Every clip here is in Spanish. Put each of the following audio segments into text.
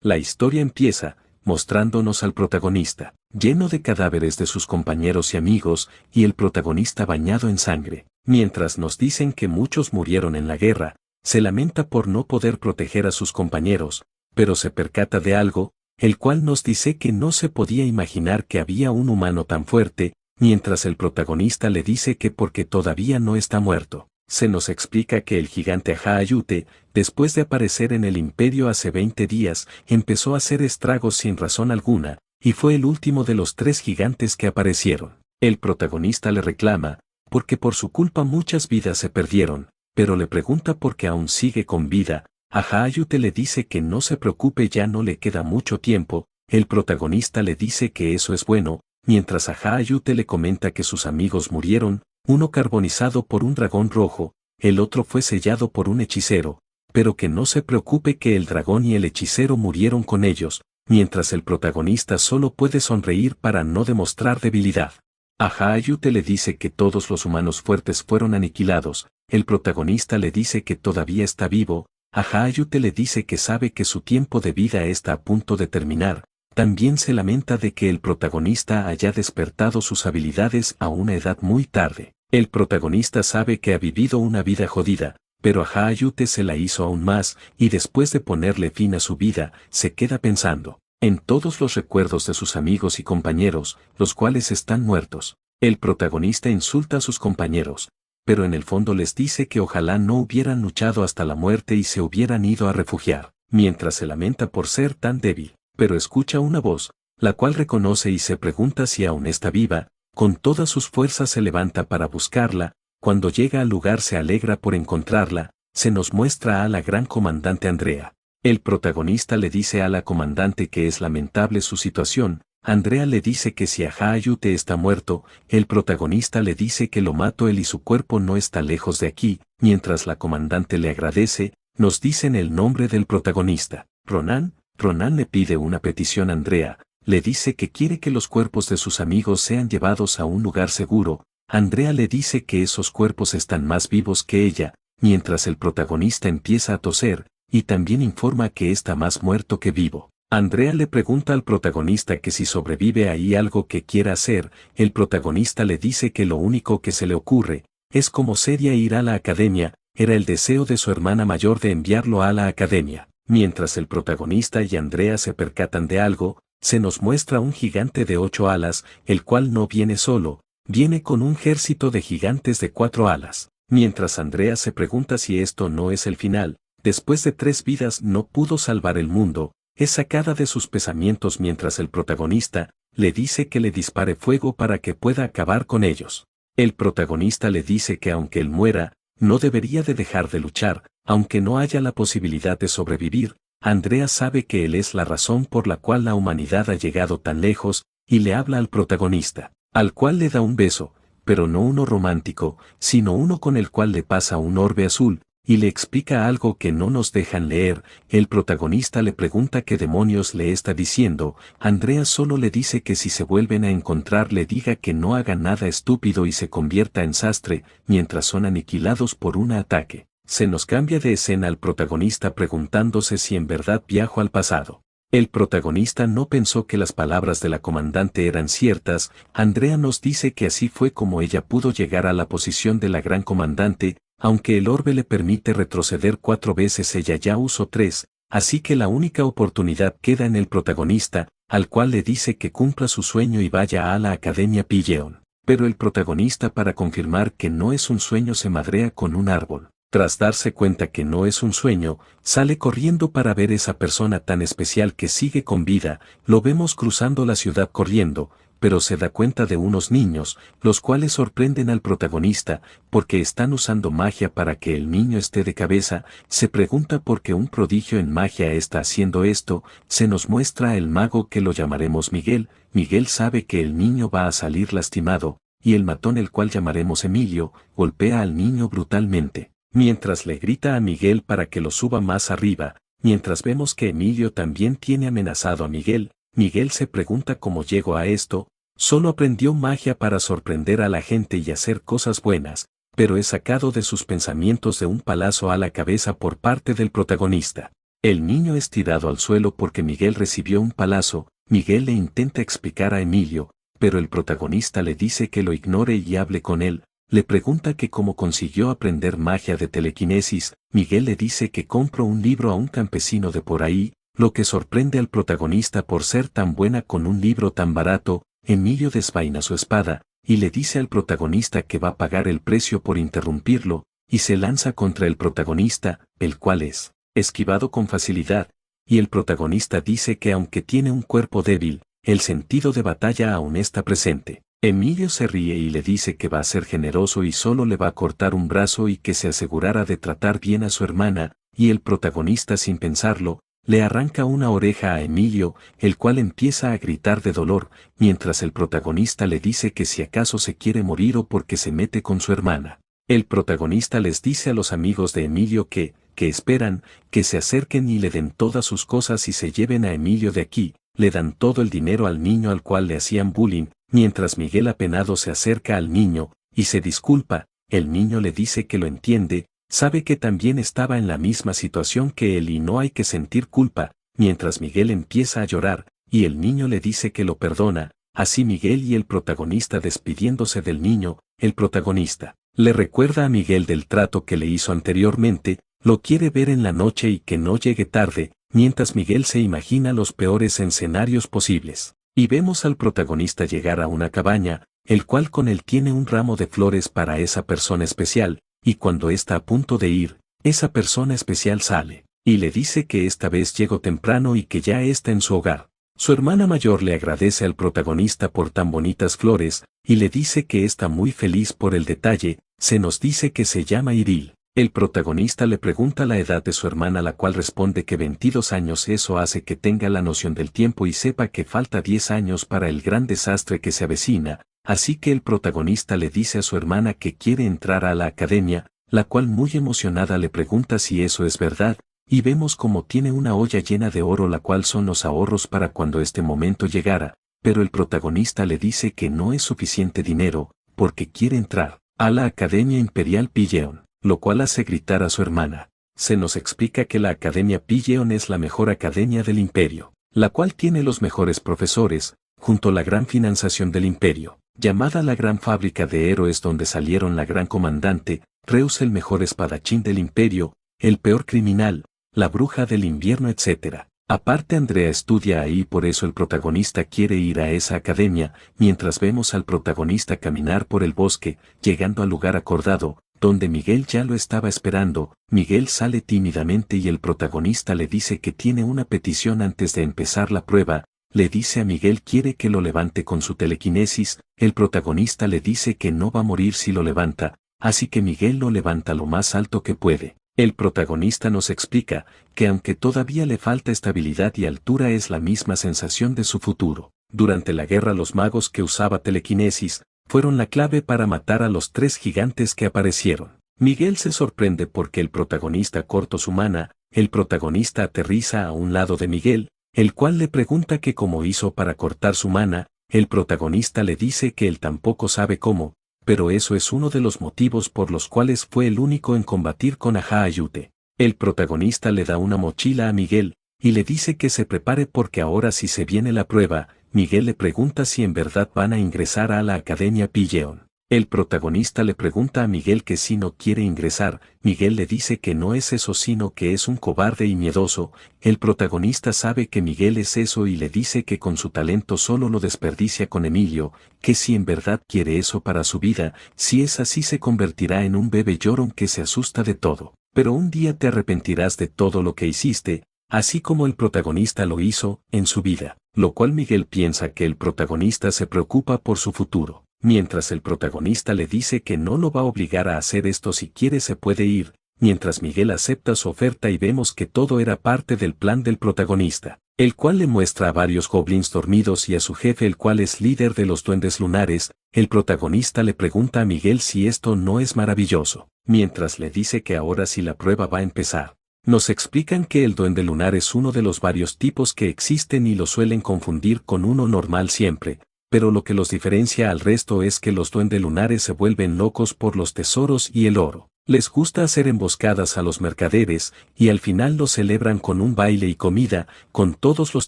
La historia empieza mostrándonos al protagonista, lleno de cadáveres de sus compañeros y amigos, y el protagonista bañado en sangre. Mientras nos dicen que muchos murieron en la guerra, se lamenta por no poder proteger a sus compañeros, pero se percata de algo, el cual nos dice que no se podía imaginar que había un humano tan fuerte, mientras el protagonista le dice que porque todavía no está muerto. Se nos explica que el gigante Aja-Ayute, después de aparecer en el imperio hace 20 días, empezó a hacer estragos sin razón alguna, y fue el último de los 3 gigantes que aparecieron. El protagonista le reclama, porque por su culpa muchas vidas se perdieron, pero le pregunta por qué aún sigue con vida. Aja-Ayute le dice que no se preocupe, ya no le queda mucho tiempo. El protagonista le dice que eso es bueno, mientras Aja-Ayute le comenta que sus amigos murieron, uno carbonizado por un dragón rojo, el otro fue sellado por un hechicero, pero que no se preocupe que el dragón y el hechicero murieron con ellos, mientras el protagonista solo puede sonreír para no demostrar debilidad. Aja-Ayute le dice que todos los humanos fuertes fueron aniquilados, el protagonista le dice que todavía está vivo, Aja-Ayute le dice que sabe que su tiempo de vida está a punto de terminar. También se lamenta de que el protagonista haya despertado sus habilidades a una edad muy tarde. El protagonista sabe que ha vivido una vida jodida, pero Aja-Ayute se la hizo aún más, y después de ponerle fin a su vida, se queda pensando en todos los recuerdos de sus amigos y compañeros, los cuales están muertos. El protagonista insulta a sus compañeros, pero en el fondo les dice que ojalá no hubieran luchado hasta la muerte y se hubieran ido a refugiar, mientras se lamenta por ser tan débil. Pero escucha una voz, la cual reconoce y se pregunta si aún está viva. Con todas sus fuerzas se levanta para buscarla. Cuando llega al lugar se alegra por encontrarla. Se nos muestra a la gran comandante Andrea. El protagonista le dice a la comandante que es lamentable su situación. Andrea le dice que si Aja-Ayute está muerto, el protagonista le dice que lo mató él y su cuerpo no está lejos de aquí. Mientras la comandante le agradece, nos dicen el nombre del protagonista, Ronan. Ronan le pide una petición a Andrea, le dice que quiere que los cuerpos de sus amigos sean llevados a un lugar seguro. Andrea le dice que esos cuerpos están más vivos que ella, mientras el protagonista empieza a toser, y también informa que está más muerto que vivo. Andrea le pregunta al protagonista que si sobrevive ahí algo que quiera hacer. El protagonista le dice que lo único que se le ocurre es como sería ir a la academia. Era el deseo de su hermana mayor de enviarlo a la academia. Mientras el protagonista y Andrea se percatan de algo, se nos muestra un gigante de 8 alas, el cual no viene solo, viene con un ejército de gigantes de 4 alas. Mientras Andrea se pregunta si esto no es el final, después de 3 vidas no pudo salvar el mundo, es sacada de sus pensamientos mientras el protagonista le dice que le dispare fuego para que pueda acabar con ellos. El protagonista le dice que aunque él muera, no debería de dejar de luchar, aunque no haya la posibilidad de sobrevivir. Andrea sabe que él es la razón por la cual la humanidad ha llegado tan lejos, y le habla al protagonista, al cual le da un beso, pero no uno romántico, sino uno con el cual le pasa un orbe azul, y le explica algo que no nos dejan leer. El protagonista le pregunta qué demonios le está diciendo. Andrea solo le dice que si se vuelven a encontrar le diga que no haga nada estúpido y se convierta en sastre, mientras son aniquilados por un ataque. Se nos cambia de escena al protagonista preguntándose si en verdad viajó al pasado. El protagonista no pensó que las palabras de la comandante eran ciertas. Andrea nos dice que así fue como ella pudo llegar a la posición de la gran comandante. Aunque el orbe le permite retroceder 4 veces, ella ya usó 3, así que la única oportunidad queda en el protagonista, al cual le dice que cumpla su sueño y vaya a la Academia Pilleon. Pero el protagonista, para confirmar que no es un sueño, se madrea con un árbol. Tras darse cuenta que no es un sueño, sale corriendo para ver esa persona tan especial que sigue con vida. Lo vemos cruzando la ciudad corriendo, pero se da cuenta de unos niños, los cuales sorprenden al protagonista, porque están usando magia para que el niño esté de cabeza. Se pregunta por qué un prodigio en magia está haciendo esto. Se nos muestra el mago, que lo llamaremos Miguel. Miguel sabe que el niño va a salir lastimado, y el matón, el cual llamaremos Emilio, golpea al niño brutalmente, mientras le grita a Miguel para que lo suba más arriba. Mientras vemos que Emilio también tiene amenazado a Miguel. Miguel se pregunta cómo llegó a esto. Solo aprendió magia para sorprender a la gente y hacer cosas buenas, pero es sacado de sus pensamientos de un palazo a la cabeza por parte del protagonista. El niño es tirado al suelo porque Miguel recibió un palazo. Miguel le intenta explicar a Emilio, pero el protagonista le dice que lo ignore y hable con él. Le pregunta que cómo consiguió aprender magia de telequinesis. Miguel le dice que compró un libro a un campesino de por ahí, lo que sorprende al protagonista por ser tan buena con un libro tan barato. Emilio desvaina su espada, y le dice al protagonista que va a pagar el precio por interrumpirlo, y se lanza contra el protagonista, el cual es esquivado con facilidad, y el protagonista dice que aunque tiene un cuerpo débil, el sentido de batalla aún está presente. Emilio se ríe y le dice que va a ser generoso y solo le va a cortar un brazo y que se asegurara de tratar bien a su hermana, y el protagonista sin pensarlo, le arranca una oreja a Emilio, el cual empieza a gritar de dolor, mientras el protagonista le dice que si acaso se quiere morir o porque se mete con su hermana. El protagonista les dice a los amigos de Emilio que esperan, que se acerquen y le den todas sus cosas y se lleven a Emilio de aquí. Le dan todo el dinero al niño al cual le hacían bullying, mientras Miguel apenado se acerca al niño, y se disculpa. El niño le dice que lo entiende, sabe que también estaba en la misma situación que él y no hay que sentir culpa, mientras Miguel empieza a llorar, y el niño le dice que lo perdona. Así Miguel y el protagonista despidiéndose del niño, el protagonista le recuerda a Miguel del trato que le hizo anteriormente, lo quiere ver en la noche y que no llegue tarde, mientras Miguel se imagina los peores escenarios posibles. Y vemos al protagonista llegar a una cabaña, el cual con él tiene un ramo de flores para esa persona especial, y cuando está a punto de ir, esa persona especial sale, y le dice que esta vez llegó temprano y que ya está en su hogar. Su hermana mayor le agradece al protagonista por tan bonitas flores, y le dice que está muy feliz por el detalle. Se nos dice que se llama Iril. El protagonista le pregunta la edad de su hermana, la cual responde que 22 años. Eso hace que tenga la noción del tiempo y sepa que falta 10 años para el gran desastre que se avecina, así que el protagonista le dice a su hermana que quiere entrar a la academia, la cual muy emocionada le pregunta si eso es verdad, y vemos como tiene una olla llena de oro, la cual son los ahorros para cuando este momento llegara, pero el protagonista le dice que no es suficiente dinero, porque quiere entrar a la Academia Imperial Pilleon, lo cual hace gritar a su hermana. Se nos explica que la Academia Pilleon es la mejor academia del imperio, la cual tiene los mejores profesores, junto a la gran financiación del imperio, llamada la gran fábrica de héroes, donde salieron la gran comandante, Reus, el mejor espadachín del imperio, el peor criminal, la bruja del invierno, etc. Aparte, Andrea estudia ahí, por eso el protagonista quiere ir a esa academia, mientras vemos al protagonista caminar por el bosque, llegando al lugar acordado, donde Miguel ya lo estaba esperando. Miguel sale tímidamente y el protagonista le dice que tiene una petición antes de empezar la prueba. Le dice a Miguel quiere que lo levante con su telequinesis. El protagonista le dice que no va a morir si lo levanta, así que Miguel lo levanta lo más alto que puede. El protagonista nos explica que aunque todavía le falta estabilidad y altura, es la misma sensación de su futuro. Durante la guerra, los magos que usaba telequinesis fueron la clave para matar a los 3 gigantes que aparecieron. Miguel se sorprende porque el protagonista cortó su mana. El protagonista aterriza a un lado de Miguel, el cual le pregunta que cómo hizo para cortar su mana. El protagonista le dice que él tampoco sabe cómo, pero eso es uno de los motivos por los cuales fue el único en combatir con Aja Ayute. El protagonista le da una mochila a Miguel, y le dice que se prepare porque ahora sí se viene la prueba. Miguel le pregunta si en verdad van a ingresar a la Academia Pilleon. El protagonista le pregunta a Miguel que si no quiere ingresar. Miguel le dice que no es eso, sino que es un cobarde y miedoso. El protagonista sabe que Miguel es eso y le dice que con su talento solo lo desperdicia con Emilio, que si en verdad quiere eso para su vida, si es así se convertirá en un bebé llorón que se asusta de todo. Pero un día te arrepentirás de todo lo que hiciste, así como el protagonista lo hizo en su vida, lo cual Miguel piensa que el protagonista se preocupa por su futuro. Mientras el protagonista le dice que no lo va a obligar a hacer esto, si quiere se puede ir, mientras Miguel acepta su oferta y vemos que todo era parte del plan del protagonista, el cual le muestra a varios goblins dormidos y a su jefe, el cual es líder de los duendes lunares. El protagonista le pregunta a Miguel si esto no es maravilloso, mientras le dice que ahora sí la prueba va a empezar. Nos explican que el duende lunar es uno de los varios tipos que existen y lo suelen confundir con uno normal siempre. Pero lo que los diferencia al resto es que los duendes lunares se vuelven locos por los tesoros y el oro. Les gusta hacer emboscadas a los mercaderes, y al final lo celebran con un baile y comida, con todos los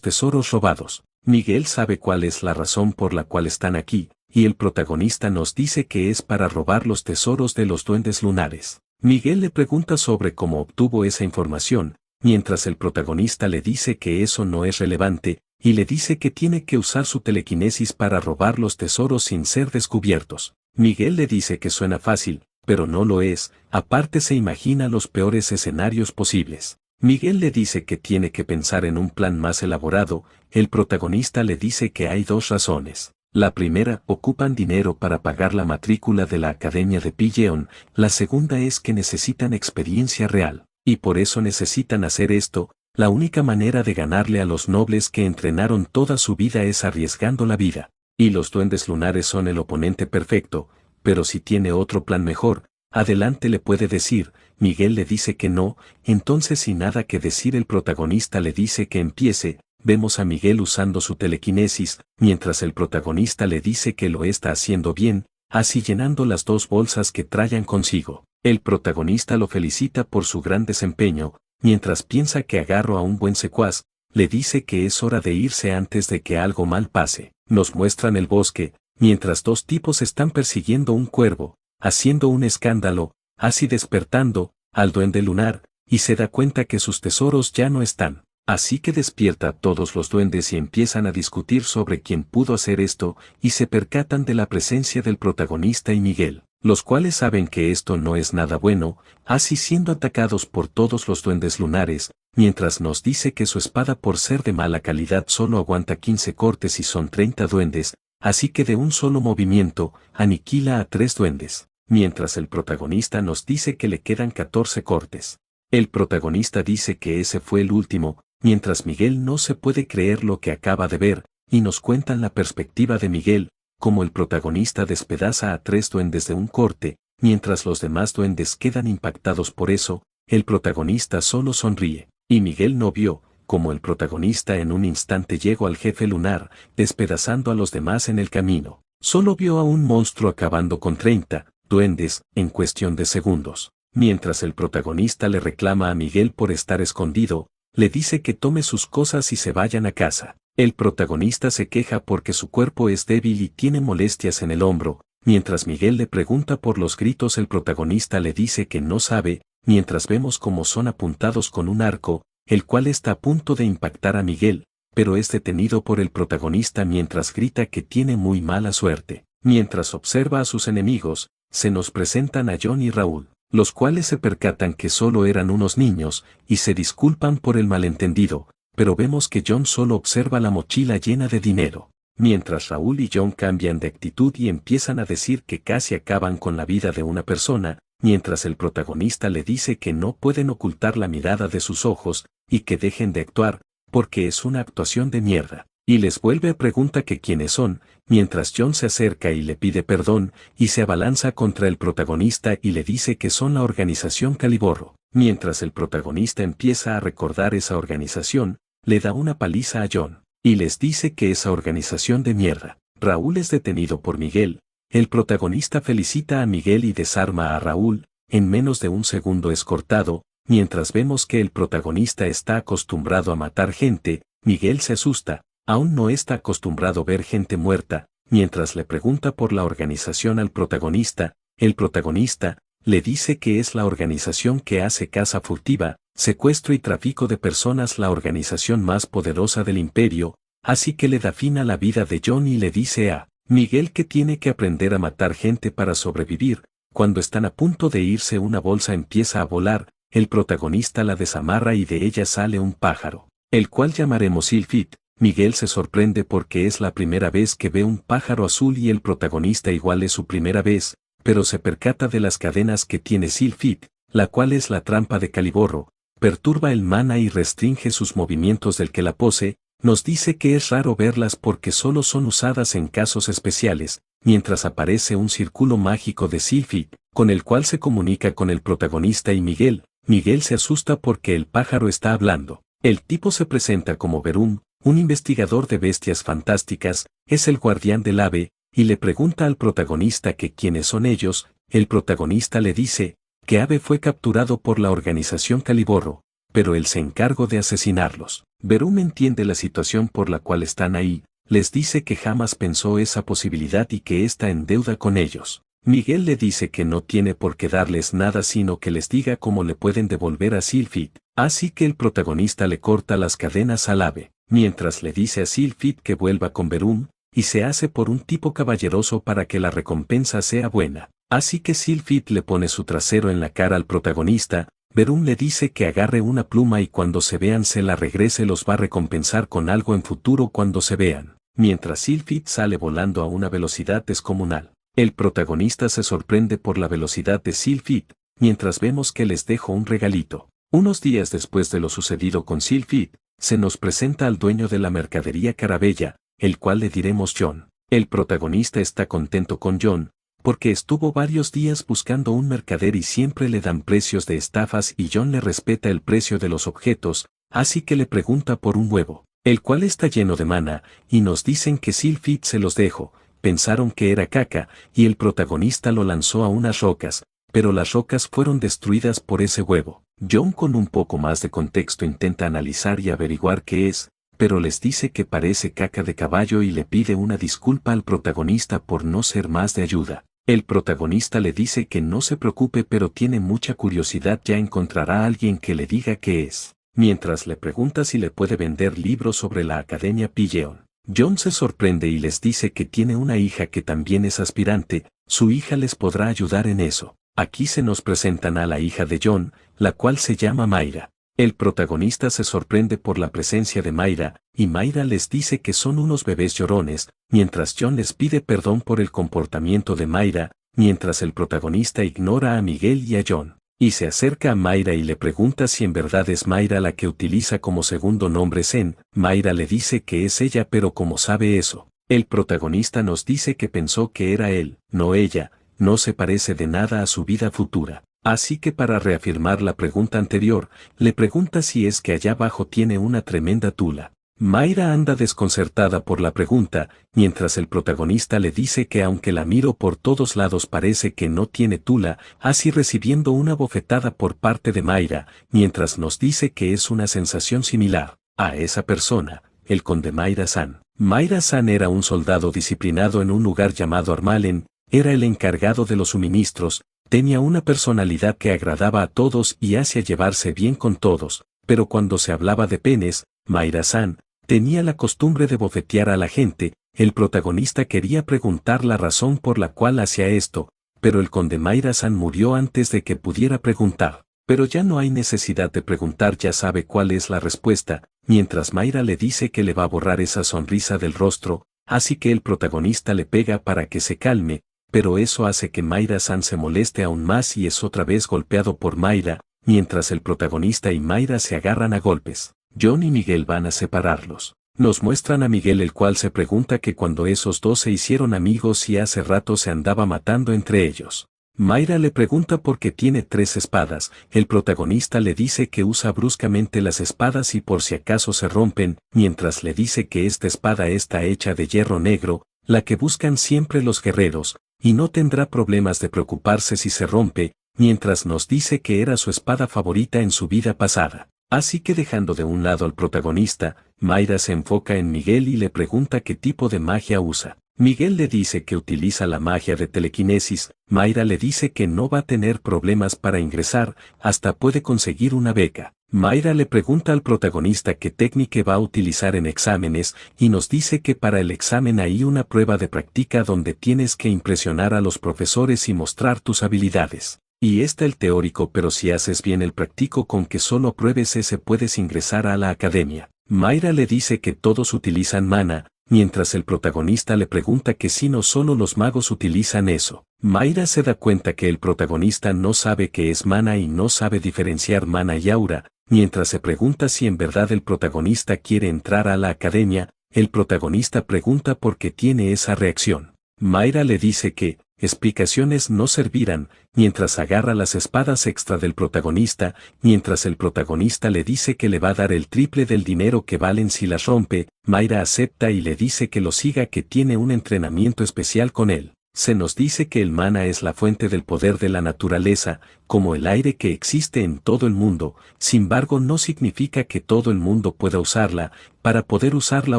tesoros robados. Miguel sabe cuál es la razón por la cual están aquí, y el protagonista nos dice que es para robar los tesoros de los duendes lunares. Miguel le pregunta sobre cómo obtuvo esa información, mientras el protagonista le dice que eso no es relevante, y le dice que tiene que usar su telequinesis para robar los tesoros sin ser descubiertos. Miguel le dice que suena fácil, pero no lo es, aparte se imagina los peores escenarios posibles. Miguel le dice que tiene que pensar en un plan más elaborado, el protagonista le dice que hay dos razones. La primera, ocupan dinero para pagar la matrícula de la Academia de Pilleon, la segunda es que necesitan experiencia real, y por eso necesitan hacer esto, la única manera de ganarle a los nobles que entrenaron toda su vida es arriesgando la vida. Y los duendes lunares son el oponente perfecto, pero si tiene otro plan mejor, adelante le puede decir. Miguel le dice que no, entonces sin nada que decir el protagonista le dice que empiece. Vemos a Miguel usando su telequinesis, mientras el protagonista le dice que lo está haciendo bien, así llenando las dos bolsas que traían consigo. El protagonista lo felicita por su gran desempeño, mientras piensa que agarró a un buen secuaz, le dice que es hora de irse antes de que algo mal pase. Nos muestran el bosque, mientras dos tipos están persiguiendo un cuervo, haciendo un escándalo, así despertando al duende lunar, y se da cuenta que sus tesoros ya no están. Así que despierta a todos los duendes y empiezan a discutir sobre quién pudo hacer esto, y se percatan de la presencia del protagonista y Miguel, los cuales saben que esto no es nada bueno, así siendo atacados por todos los duendes lunares, mientras nos dice que su espada por ser de mala calidad solo aguanta 15 cortes y son 30 duendes, así que de un solo movimiento, aniquila a 3 duendes, mientras el protagonista nos dice que le quedan 14 cortes. El protagonista dice que ese fue el último, mientras Miguel no se puede creer lo que acaba de ver, y nos cuentan la perspectiva de Miguel, como el protagonista despedaza a 3 duendes de un corte, mientras los demás duendes quedan impactados por eso, el protagonista solo sonríe, y Miguel no vio, como el protagonista en un instante llegó al jefe lunar, despedazando a los demás en el camino. Solo vio a un monstruo acabando con 30 duendes, en cuestión de segundos. Mientras el protagonista le reclama a Miguel por estar escondido, le dice que tome sus cosas y se vayan a casa. El protagonista se queja porque su cuerpo es débil y tiene molestias en el hombro. Mientras Miguel le pregunta por los gritos, el protagonista le dice que no sabe, mientras vemos cómo son apuntados con un arco, el cual está a punto de impactar a Miguel, pero es detenido por el protagonista mientras grita que tiene muy mala suerte. Mientras observa a sus enemigos, se nos presentan a John y Raúl, los cuales se percatan que solo eran unos niños, y se disculpan por el malentendido, pero vemos que John solo observa la mochila llena de dinero, mientras Raúl y John cambian de actitud y empiezan a decir que casi acaban con la vida de una persona, mientras el protagonista le dice que no pueden ocultar la mirada de sus ojos, y que dejen de actuar, porque es una actuación de mierda. Y les vuelve a preguntar que quiénes son, mientras John se acerca y le pide perdón, y se abalanza contra el protagonista y le dice que son la organización Caliborro. Mientras el protagonista empieza a recordar esa organización, le da una paliza a John, y les dice que esa organización de mierda. Raúl es detenido por Miguel, el protagonista felicita a Miguel y desarma a Raúl, en menos de un segundo es cortado, mientras vemos que el protagonista está acostumbrado a matar gente, Miguel se asusta. Aún no está acostumbrado a ver gente muerta, mientras le pregunta por la organización al protagonista, el protagonista le dice que es la organización que hace caza furtiva, secuestro y tráfico de personas, la organización más poderosa del imperio, así que le da fin a la vida de John y le dice a Miguel que tiene que aprender a matar gente para sobrevivir. Cuando están a punto de irse, una bolsa empieza a volar, el protagonista la desamarra y de ella sale un pájaro, el cual llamaremos Silphid. Miguel se sorprende porque es la primera vez que ve un pájaro azul y el protagonista igual es su primera vez, pero se percata de las cadenas que tiene Silphid, la cual es la trampa de Caliborro, perturba el mana y restringe sus movimientos del que la posee, nos dice que es raro verlas porque solo son usadas en casos especiales, mientras aparece un círculo mágico de Silphid, con el cual se comunica con el protagonista y Miguel. Miguel se asusta porque el pájaro está hablando. El tipo se presenta como Verum, un investigador de bestias fantásticas, es el guardián del ave, y le pregunta al protagonista que quiénes son ellos. El protagonista le dice que Abe fue capturado por la organización Caliborro, pero él se encargó de asesinarlos. Verum entiende la situación por la cual están ahí, les dice que jamás pensó esa posibilidad y que está en deuda con ellos. Miguel le dice que no tiene por qué darles nada sino que les diga cómo le pueden devolver a Sylphid, así que el protagonista le corta las cadenas al Abe, mientras le dice a Sylphid que vuelva con Verum, y se hace por un tipo caballeroso para que la recompensa sea buena. Así que Sylphid le pone su trasero en la cara al protagonista, Verum le dice que agarre una pluma y cuando se vean se la regrese, los va a recompensar con algo en futuro cuando se vean, mientras Sylphid sale volando a una velocidad descomunal. El protagonista se sorprende por la velocidad de Sylphid, mientras vemos que les dejo un regalito. Unos días después de lo sucedido con Sylphid, se nos presenta al dueño de la mercadería Carabella, el cual le diremos John. El protagonista está contento con John, porque estuvo varios días buscando un mercader y siempre le dan precios de estafas y John le respeta el precio de los objetos, así que le pregunta por un huevo, el cual está lleno de mana, y nos dicen que Sylphid se los dejó. Pensaron que era caca, y el protagonista lo lanzó a unas rocas, pero las rocas fueron destruidas por ese huevo. John con un poco más de contexto intenta analizar y averiguar qué es, pero les dice que parece caca de caballo y le pide una disculpa al protagonista por no ser más de ayuda. El protagonista le dice que no se preocupe pero tiene mucha curiosidad, ya encontrará a alguien que le diga qué es, mientras le pregunta si le puede vender libros sobre la Academia Pilleon. John se sorprende y les dice que tiene una hija que también es aspirante, su hija les podrá ayudar en eso. Aquí se nos presentan a la hija de John, la cual se llama Mayra. El protagonista se sorprende por la presencia de Mayra, y Mayra les dice que son unos bebés llorones, mientras John les pide perdón por el comportamiento de Mayra, mientras el protagonista ignora a Miguel y a John. Y se acerca a Mayra y le pregunta si en verdad es Mayra la que utiliza como segundo nombre Zen. Mayra le dice que es ella, pero como sabe eso, el protagonista nos dice que pensó que era él, no ella, no se parece de nada a su vida futura. Así que para reafirmar la pregunta anterior, le pregunta si es que allá abajo tiene una tremenda tula. Mayra anda desconcertada por la pregunta, mientras el protagonista le dice que aunque la miro por todos lados parece que no tiene tula, así recibiendo una bofetada por parte de Mayra, mientras nos dice que es una sensación similar a esa persona, el conde Mayra-san. Mayra-san era un soldado disciplinado en un lugar llamado Armalen, era el encargado de los suministros, tenía una personalidad que agradaba a todos y hacía llevarse bien con todos, pero cuando se hablaba de penes, Mayra-san tenía la costumbre de bofetear a la gente. El protagonista quería preguntar la razón por la cual hacía esto, pero el conde Mayra-san murió antes de que pudiera preguntar. Pero ya no hay necesidad de preguntar, ya sabe cuál es la respuesta, mientras Mayra le dice que le va a borrar esa sonrisa del rostro, así que el protagonista le pega para que se calme, pero eso hace que Mayra-san se moleste aún más y es otra vez golpeado por Mayra, mientras el protagonista y Mayra se agarran a golpes. John y Miguel van a separarlos. Nos muestran a Miguel, el cual se pregunta que cuando esos dos se hicieron amigos y hace rato se andaba matando entre ellos. Mayra le pregunta por qué tiene 3 espadas, el protagonista le dice que usa bruscamente las espadas y por si acaso se rompen, mientras le dice que esta espada está hecha de hierro negro, la que buscan siempre los guerreros, y no tendrá problemas de preocuparse si se rompe, mientras nos dice que era su espada favorita en su vida pasada. Así que dejando de un lado al protagonista, Mayra se enfoca en Miguel y le pregunta qué tipo de magia usa. Miguel le dice que utiliza la magia de telequinesis. Mayra le dice que no va a tener problemas para ingresar, hasta puede conseguir una beca. Mayra le pregunta al protagonista qué técnica va a utilizar en exámenes, y nos dice que para el examen hay una prueba de práctica donde tienes que impresionar a los profesores y mostrar tus habilidades. Y está el teórico, pero si haces bien el práctico, con que solo pruebes ese puedes ingresar a la academia. Mayra le dice que todos utilizan mana, mientras el protagonista le pregunta que si no solo los magos utilizan eso. Mayra se da cuenta que el protagonista no sabe qué es mana y no sabe diferenciar mana y aura, mientras se pregunta si en verdad el protagonista quiere entrar a la academia. El protagonista pregunta por qué tiene esa reacción. Mayra le dice que explicaciones no servirán, mientras agarra las espadas extra del protagonista, mientras el protagonista le dice que le va a dar el triple del dinero que valen si las rompe. Mayra acepta y le dice que lo siga, que tiene un entrenamiento especial con él. Se nos dice que el mana es la fuente del poder de la naturaleza, como el aire que existe en todo el mundo, sin embargo no significa que todo el mundo pueda usarla. Para poder usarla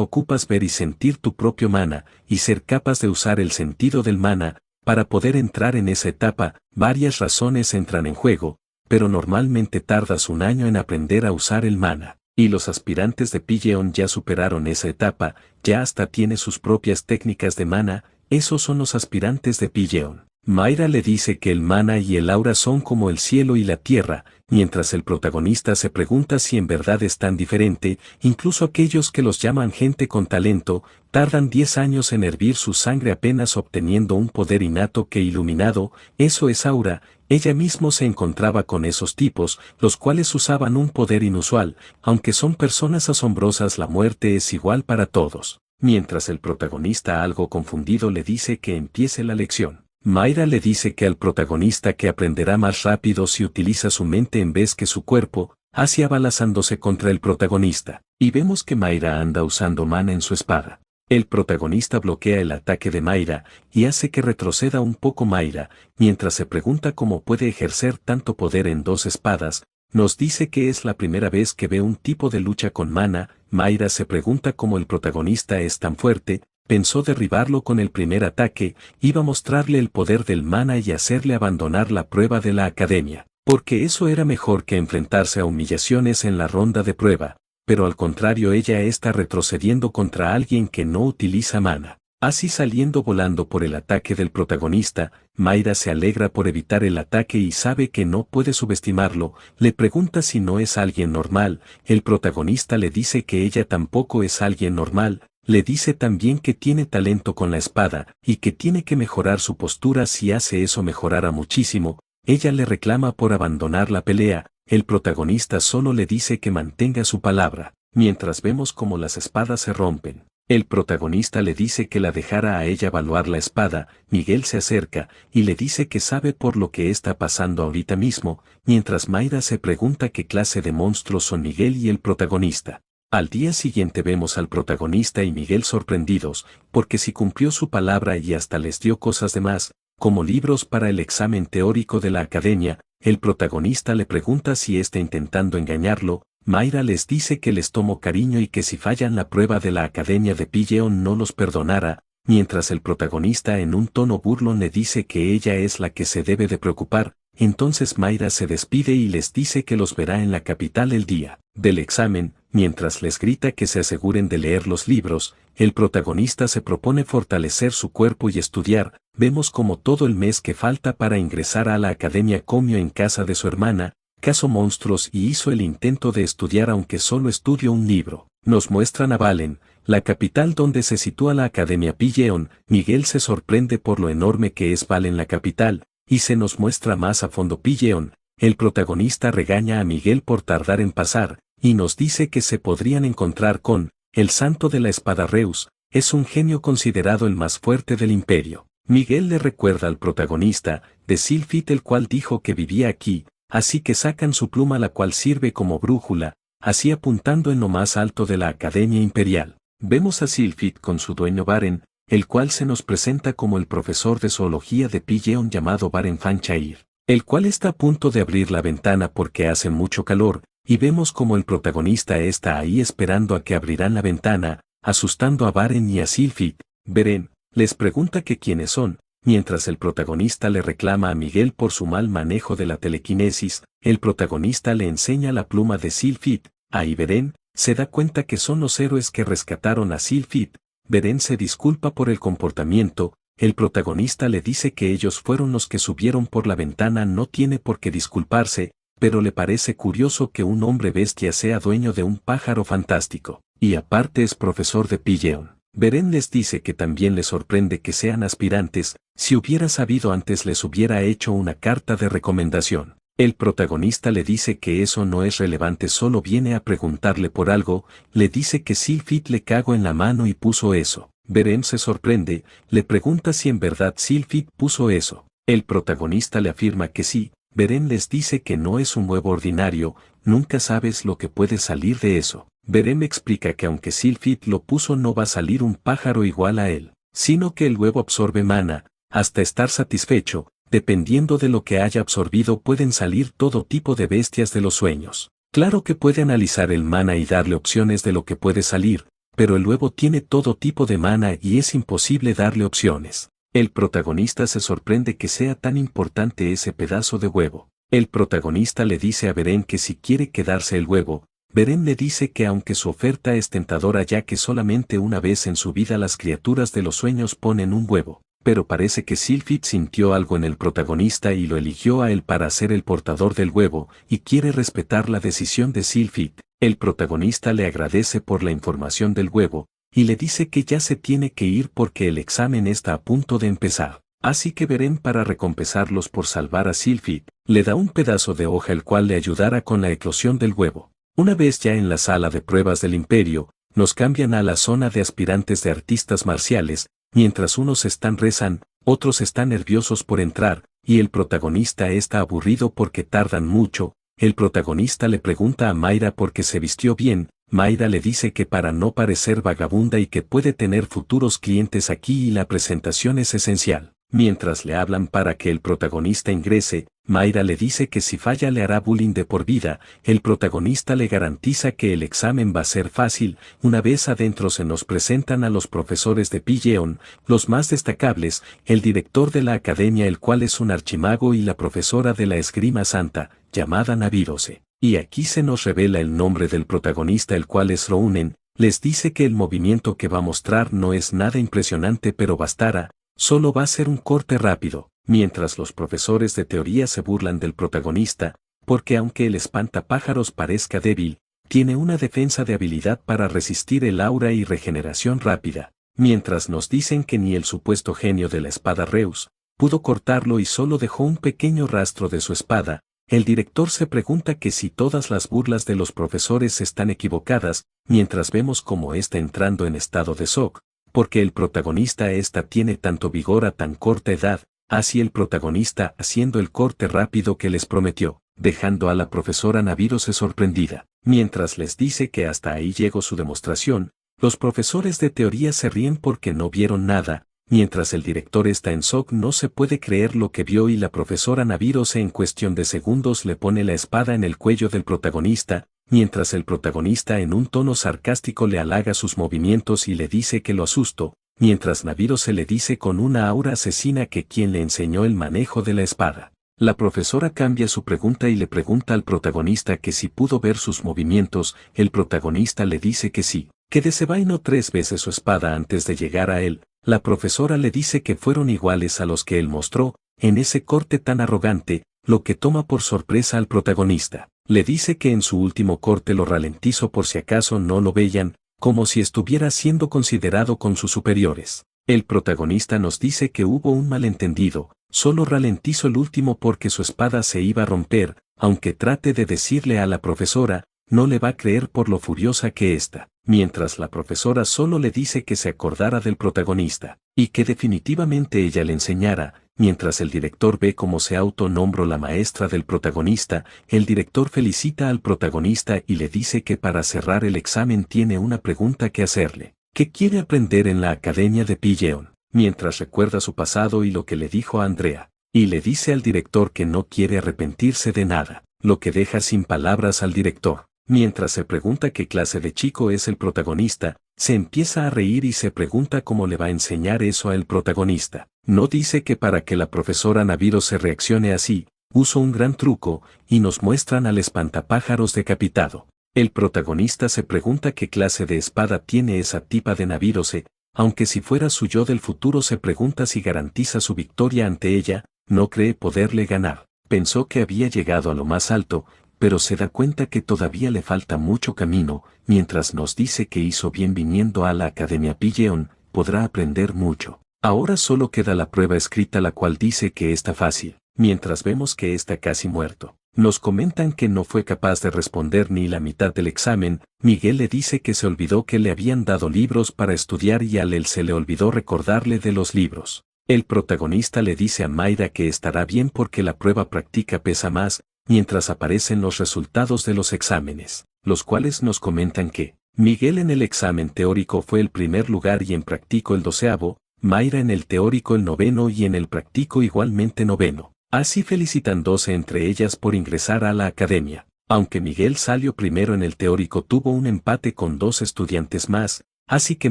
ocupas ver y sentir tu propio mana, y ser capaz de usar el sentido del mana. Para poder entrar en esa etapa, varias razones entran en juego, pero normalmente tardas un año en aprender a usar el mana. Y los aspirantes de Pilleon ya superaron esa etapa, ya hasta tiene sus propias técnicas de mana. Esos son los aspirantes de Pilleon. Mayra le dice que el mana y el aura son como el cielo y la tierra, mientras el protagonista se pregunta si en verdad es tan diferente. Incluso aquellos que los llaman gente con talento, tardan 10 años en hervir su sangre apenas obteniendo un poder innato que iluminado. Eso es aura. Ella mismo se encontraba con esos tipos, los cuales usaban un poder inusual. Aunque son personas asombrosas, la muerte es igual para todos. Mientras el protagonista, algo confundido, le dice que empiece la lección. Mayra le dice que al protagonista que aprenderá más rápido si utiliza su mente en vez que su cuerpo, así abalanzándose contra el protagonista. Y vemos que Mayra anda usando mana en su espada. El protagonista bloquea el ataque de Mayra y hace que retroceda un poco Mayra, mientras se pregunta cómo puede ejercer tanto poder en dos espadas. Nos dice que es la primera vez que ve un tipo de lucha con mana. Mayra se pregunta cómo el protagonista es tan fuerte. Pensó derribarlo con el primer ataque, iba a mostrarle el poder del mana y hacerle abandonar la prueba de la academia, porque eso era mejor que enfrentarse a humillaciones en la ronda de prueba, pero al contrario ella está retrocediendo contra alguien que no utiliza mana. Así saliendo volando por el ataque del protagonista, Mayra se alegra por evitar el ataque y sabe que no puede subestimarlo. Le pregunta si no es alguien normal. El protagonista le dice que ella tampoco es alguien normal. Le dice también que tiene talento con la espada y que tiene que mejorar su postura. Si hace eso mejorará muchísimo. Ella le reclama por abandonar la pelea. El protagonista solo le dice que mantenga su palabra, mientras vemos cómo las espadas se rompen. El protagonista le dice que la dejara a ella evaluar la espada. Miguel se acerca y le dice que sabe por lo que está pasando ahorita mismo, mientras Mayra se pregunta qué clase de monstruos son Miguel y el protagonista. Al día siguiente vemos al protagonista y Miguel sorprendidos, porque sí cumplió su palabra y hasta les dio cosas de más, como libros para el examen teórico de la academia. El protagonista le pregunta si está intentando engañarlo. Mayra les dice que les tomó cariño y que si fallan la prueba de la academia de Pilleon no los perdonará, mientras el protagonista en un tono burlón le dice que ella es la que se debe de preocupar. Entonces Mayra se despide y les dice que los verá en la capital el día del examen. Mientras les grita que se aseguren de leer los libros, el protagonista se propone fortalecer su cuerpo y estudiar. Vemos como todo el mes que falta para ingresar a la academia comió en casa de su hermana, cazó monstruos y hizo el intento de estudiar aunque solo estudió un libro. Nos muestran a Valen, la capital donde se sitúa la academia Pilleon. Miguel se sorprende por lo enorme que es Valen la capital, y se nos muestra más a fondo Pilleon. El protagonista regaña a Miguel por tardar en pasar, y nos dice que se podrían encontrar con el santo de la espada Reus. Es un genio considerado el más fuerte del imperio. Miguel le recuerda al protagonista de Sylphid, el cual dijo que vivía aquí, así que sacan su pluma, la cual sirve como brújula, así apuntando en lo más alto de la Academia Imperial. Vemos a Sylphid con su dueño Baren, el cual se nos presenta como el profesor de zoología de Pilleon llamado Baren Fanchair, el cual está a punto de abrir la ventana porque hace mucho calor, y vemos como el protagonista está ahí esperando a que abrirán la ventana, asustando a Baren y a Sylphid. Beren les pregunta que quiénes son, mientras el protagonista le reclama a Miguel por su mal manejo de la telequinesis. El protagonista le enseña la pluma de Sylphid. Ahí Beren se da cuenta que son los héroes que rescataron a Sylphid. Beren se disculpa por el comportamiento. El protagonista le dice que ellos fueron los que subieron por la ventana. No tiene por qué disculparse, pero le parece curioso que un hombre bestia sea dueño de un pájaro fantástico, y aparte es profesor de Pilleon. Beren les dice que también le sorprende que sean aspirantes. Si hubiera sabido antes les hubiera hecho una carta de recomendación. El protagonista le dice que eso no es relevante, solo viene a preguntarle por algo. Le dice que Sylphid le cagó en la mano y puso eso. Beren se sorprende, le pregunta si en verdad Sylphid puso eso. El protagonista le afirma que sí. Beren les dice que no es un huevo ordinario, nunca sabes lo que puede salir de eso. Beren explica que aunque Sylphid lo puso no va a salir un pájaro igual a él, sino que el huevo absorbe mana. hasta estar satisfecho. Dependiendo de lo que haya absorbido pueden salir todo tipo de bestias de los sueños. Claro que puede analizar el mana y darle opciones de lo que puede salir, pero el huevo tiene todo tipo de mana y es imposible darle opciones. El protagonista se sorprende que sea tan importante ese pedazo de huevo. El protagonista le dice a Beren que si quiere quedarse el huevo, Beren le dice que aunque su oferta es tentadora ya que solamente una vez en su vida las criaturas de los sueños ponen un huevo, pero parece que Sylphid sintió algo en el protagonista y lo eligió a él para ser el portador del huevo y quiere respetar la decisión de Sylphid. El protagonista le agradece por la información del huevo y le dice que ya se tiene que ir porque el examen está a punto de empezar. Así que Beren, para recompensarlos por salvar a Sylphid, le da un pedazo de hoja el cual le ayudará con la eclosión del huevo. Una vez ya en la sala de pruebas del Imperio, nos cambian a la zona de aspirantes de artistas marciales. Mientras unos rezan, otros están nerviosos por entrar, y el protagonista está aburrido porque tardan mucho. El protagonista le pregunta a Mayra por qué se vistió bien. Mayra le dice que para no parecer vagabunda y que puede tener futuros clientes aquí y la presentación es esencial. Mientras le hablan para que el protagonista ingrese, Mayra le dice que si falla le hará bullying de por vida. El protagonista le garantiza que el examen va a ser fácil. Una vez adentro se nos presentan a los profesores de Pilleon, los más destacables, el director de la academia el cual es un archimago y la profesora de la esgrima santa, llamada Nabírose. Y aquí se nos revela el nombre del protagonista el cual es Rounen. Les dice que el movimiento que va a mostrar no es nada impresionante pero bastará. Solo va a ser un corte rápido, mientras los profesores de teoría se burlan del protagonista, porque aunque el espantapájaros parezca débil, tiene una defensa de habilidad para resistir el aura y regeneración rápida, mientras nos dicen que ni el supuesto genio de la espada Reus pudo cortarlo y solo dejó un pequeño rastro de su espada. El director se pregunta que si todas las burlas de los profesores están equivocadas, mientras vemos cómo está entrando en estado de shock. Porque el protagonista tiene tanto vigor a tan corta edad, así el protagonista haciendo el corte rápido que les prometió, dejando a la profesora Nabírose sorprendida. Mientras les dice que hasta ahí llegó su demostración, los profesores de teoría se ríen porque no vieron nada, mientras el director está en shock no se puede creer lo que vio y la profesora Nabírose en cuestión de segundos le pone la espada en el cuello del protagonista, mientras el protagonista en un tono sarcástico le halaga sus movimientos y le dice que lo asustó, mientras Nabírose le dice con una aura asesina que quien le enseñó el manejo de la espada. La profesora cambia su pregunta y le pregunta al protagonista que si pudo ver sus movimientos. El protagonista le dice que sí, que desenvainó 3 veces su espada antes de llegar a él. La profesora le dice que fueron iguales a los que él mostró, en ese corte tan arrogante, lo que toma por sorpresa al protagonista. Le dice que en su último corte lo ralentizó por si acaso no lo veían, como si estuviera siendo considerado con sus superiores. El protagonista nos dice que hubo un malentendido, solo ralentizó el último porque su espada se iba a romper, aunque trate de decirle a la profesora, no le va a creer por lo furiosa que está. Mientras la profesora solo le dice que se acordara del protagonista, y que definitivamente ella le enseñara. Mientras el director ve cómo se autonombró la maestra del protagonista, el director felicita al protagonista y le dice que para cerrar el examen tiene una pregunta que hacerle, que quiere aprender en la academia de Pilleon, mientras recuerda su pasado y lo que le dijo a Andrea, y le dice al director que no quiere arrepentirse de nada, lo que deja sin palabras al director. Mientras se pregunta qué clase de chico es el protagonista, se empieza a reír y se pregunta cómo le va a enseñar eso al protagonista. No dice que para que la profesora Nabírose reaccione así, usó un gran truco, y nos muestran al espantapájaros decapitado. El protagonista se pregunta qué clase de espada tiene esa tipa de Nabírose, aunque si fuera su yo del futuro se pregunta si garantiza su victoria ante ella, no cree poderle ganar. Pensó que había llegado a lo más alto, pero se da cuenta que todavía le falta mucho camino. Mientras nos dice que hizo bien viniendo a la Academia Pilleon, podrá aprender mucho. Ahora solo queda la prueba escrita, la cual dice que está fácil, mientras vemos que está casi muerto. Nos comentan que no fue capaz de responder ni la mitad del examen. Miguel le dice que se olvidó que le habían dado libros para estudiar y a él se le olvidó recordarle de los libros. El protagonista le dice a Mayra que estará bien porque la prueba práctica pesa más, mientras aparecen los resultados de los exámenes, los cuales nos comentan que Miguel en el examen teórico fue el primer lugar y en práctico el 12º, Mayra en el teórico el noveno y en el práctico igualmente noveno. Así felicitándose entre ellas por ingresar a la academia. Aunque Miguel salió primero en el teórico, tuvo un empate con 2 estudiantes más, así que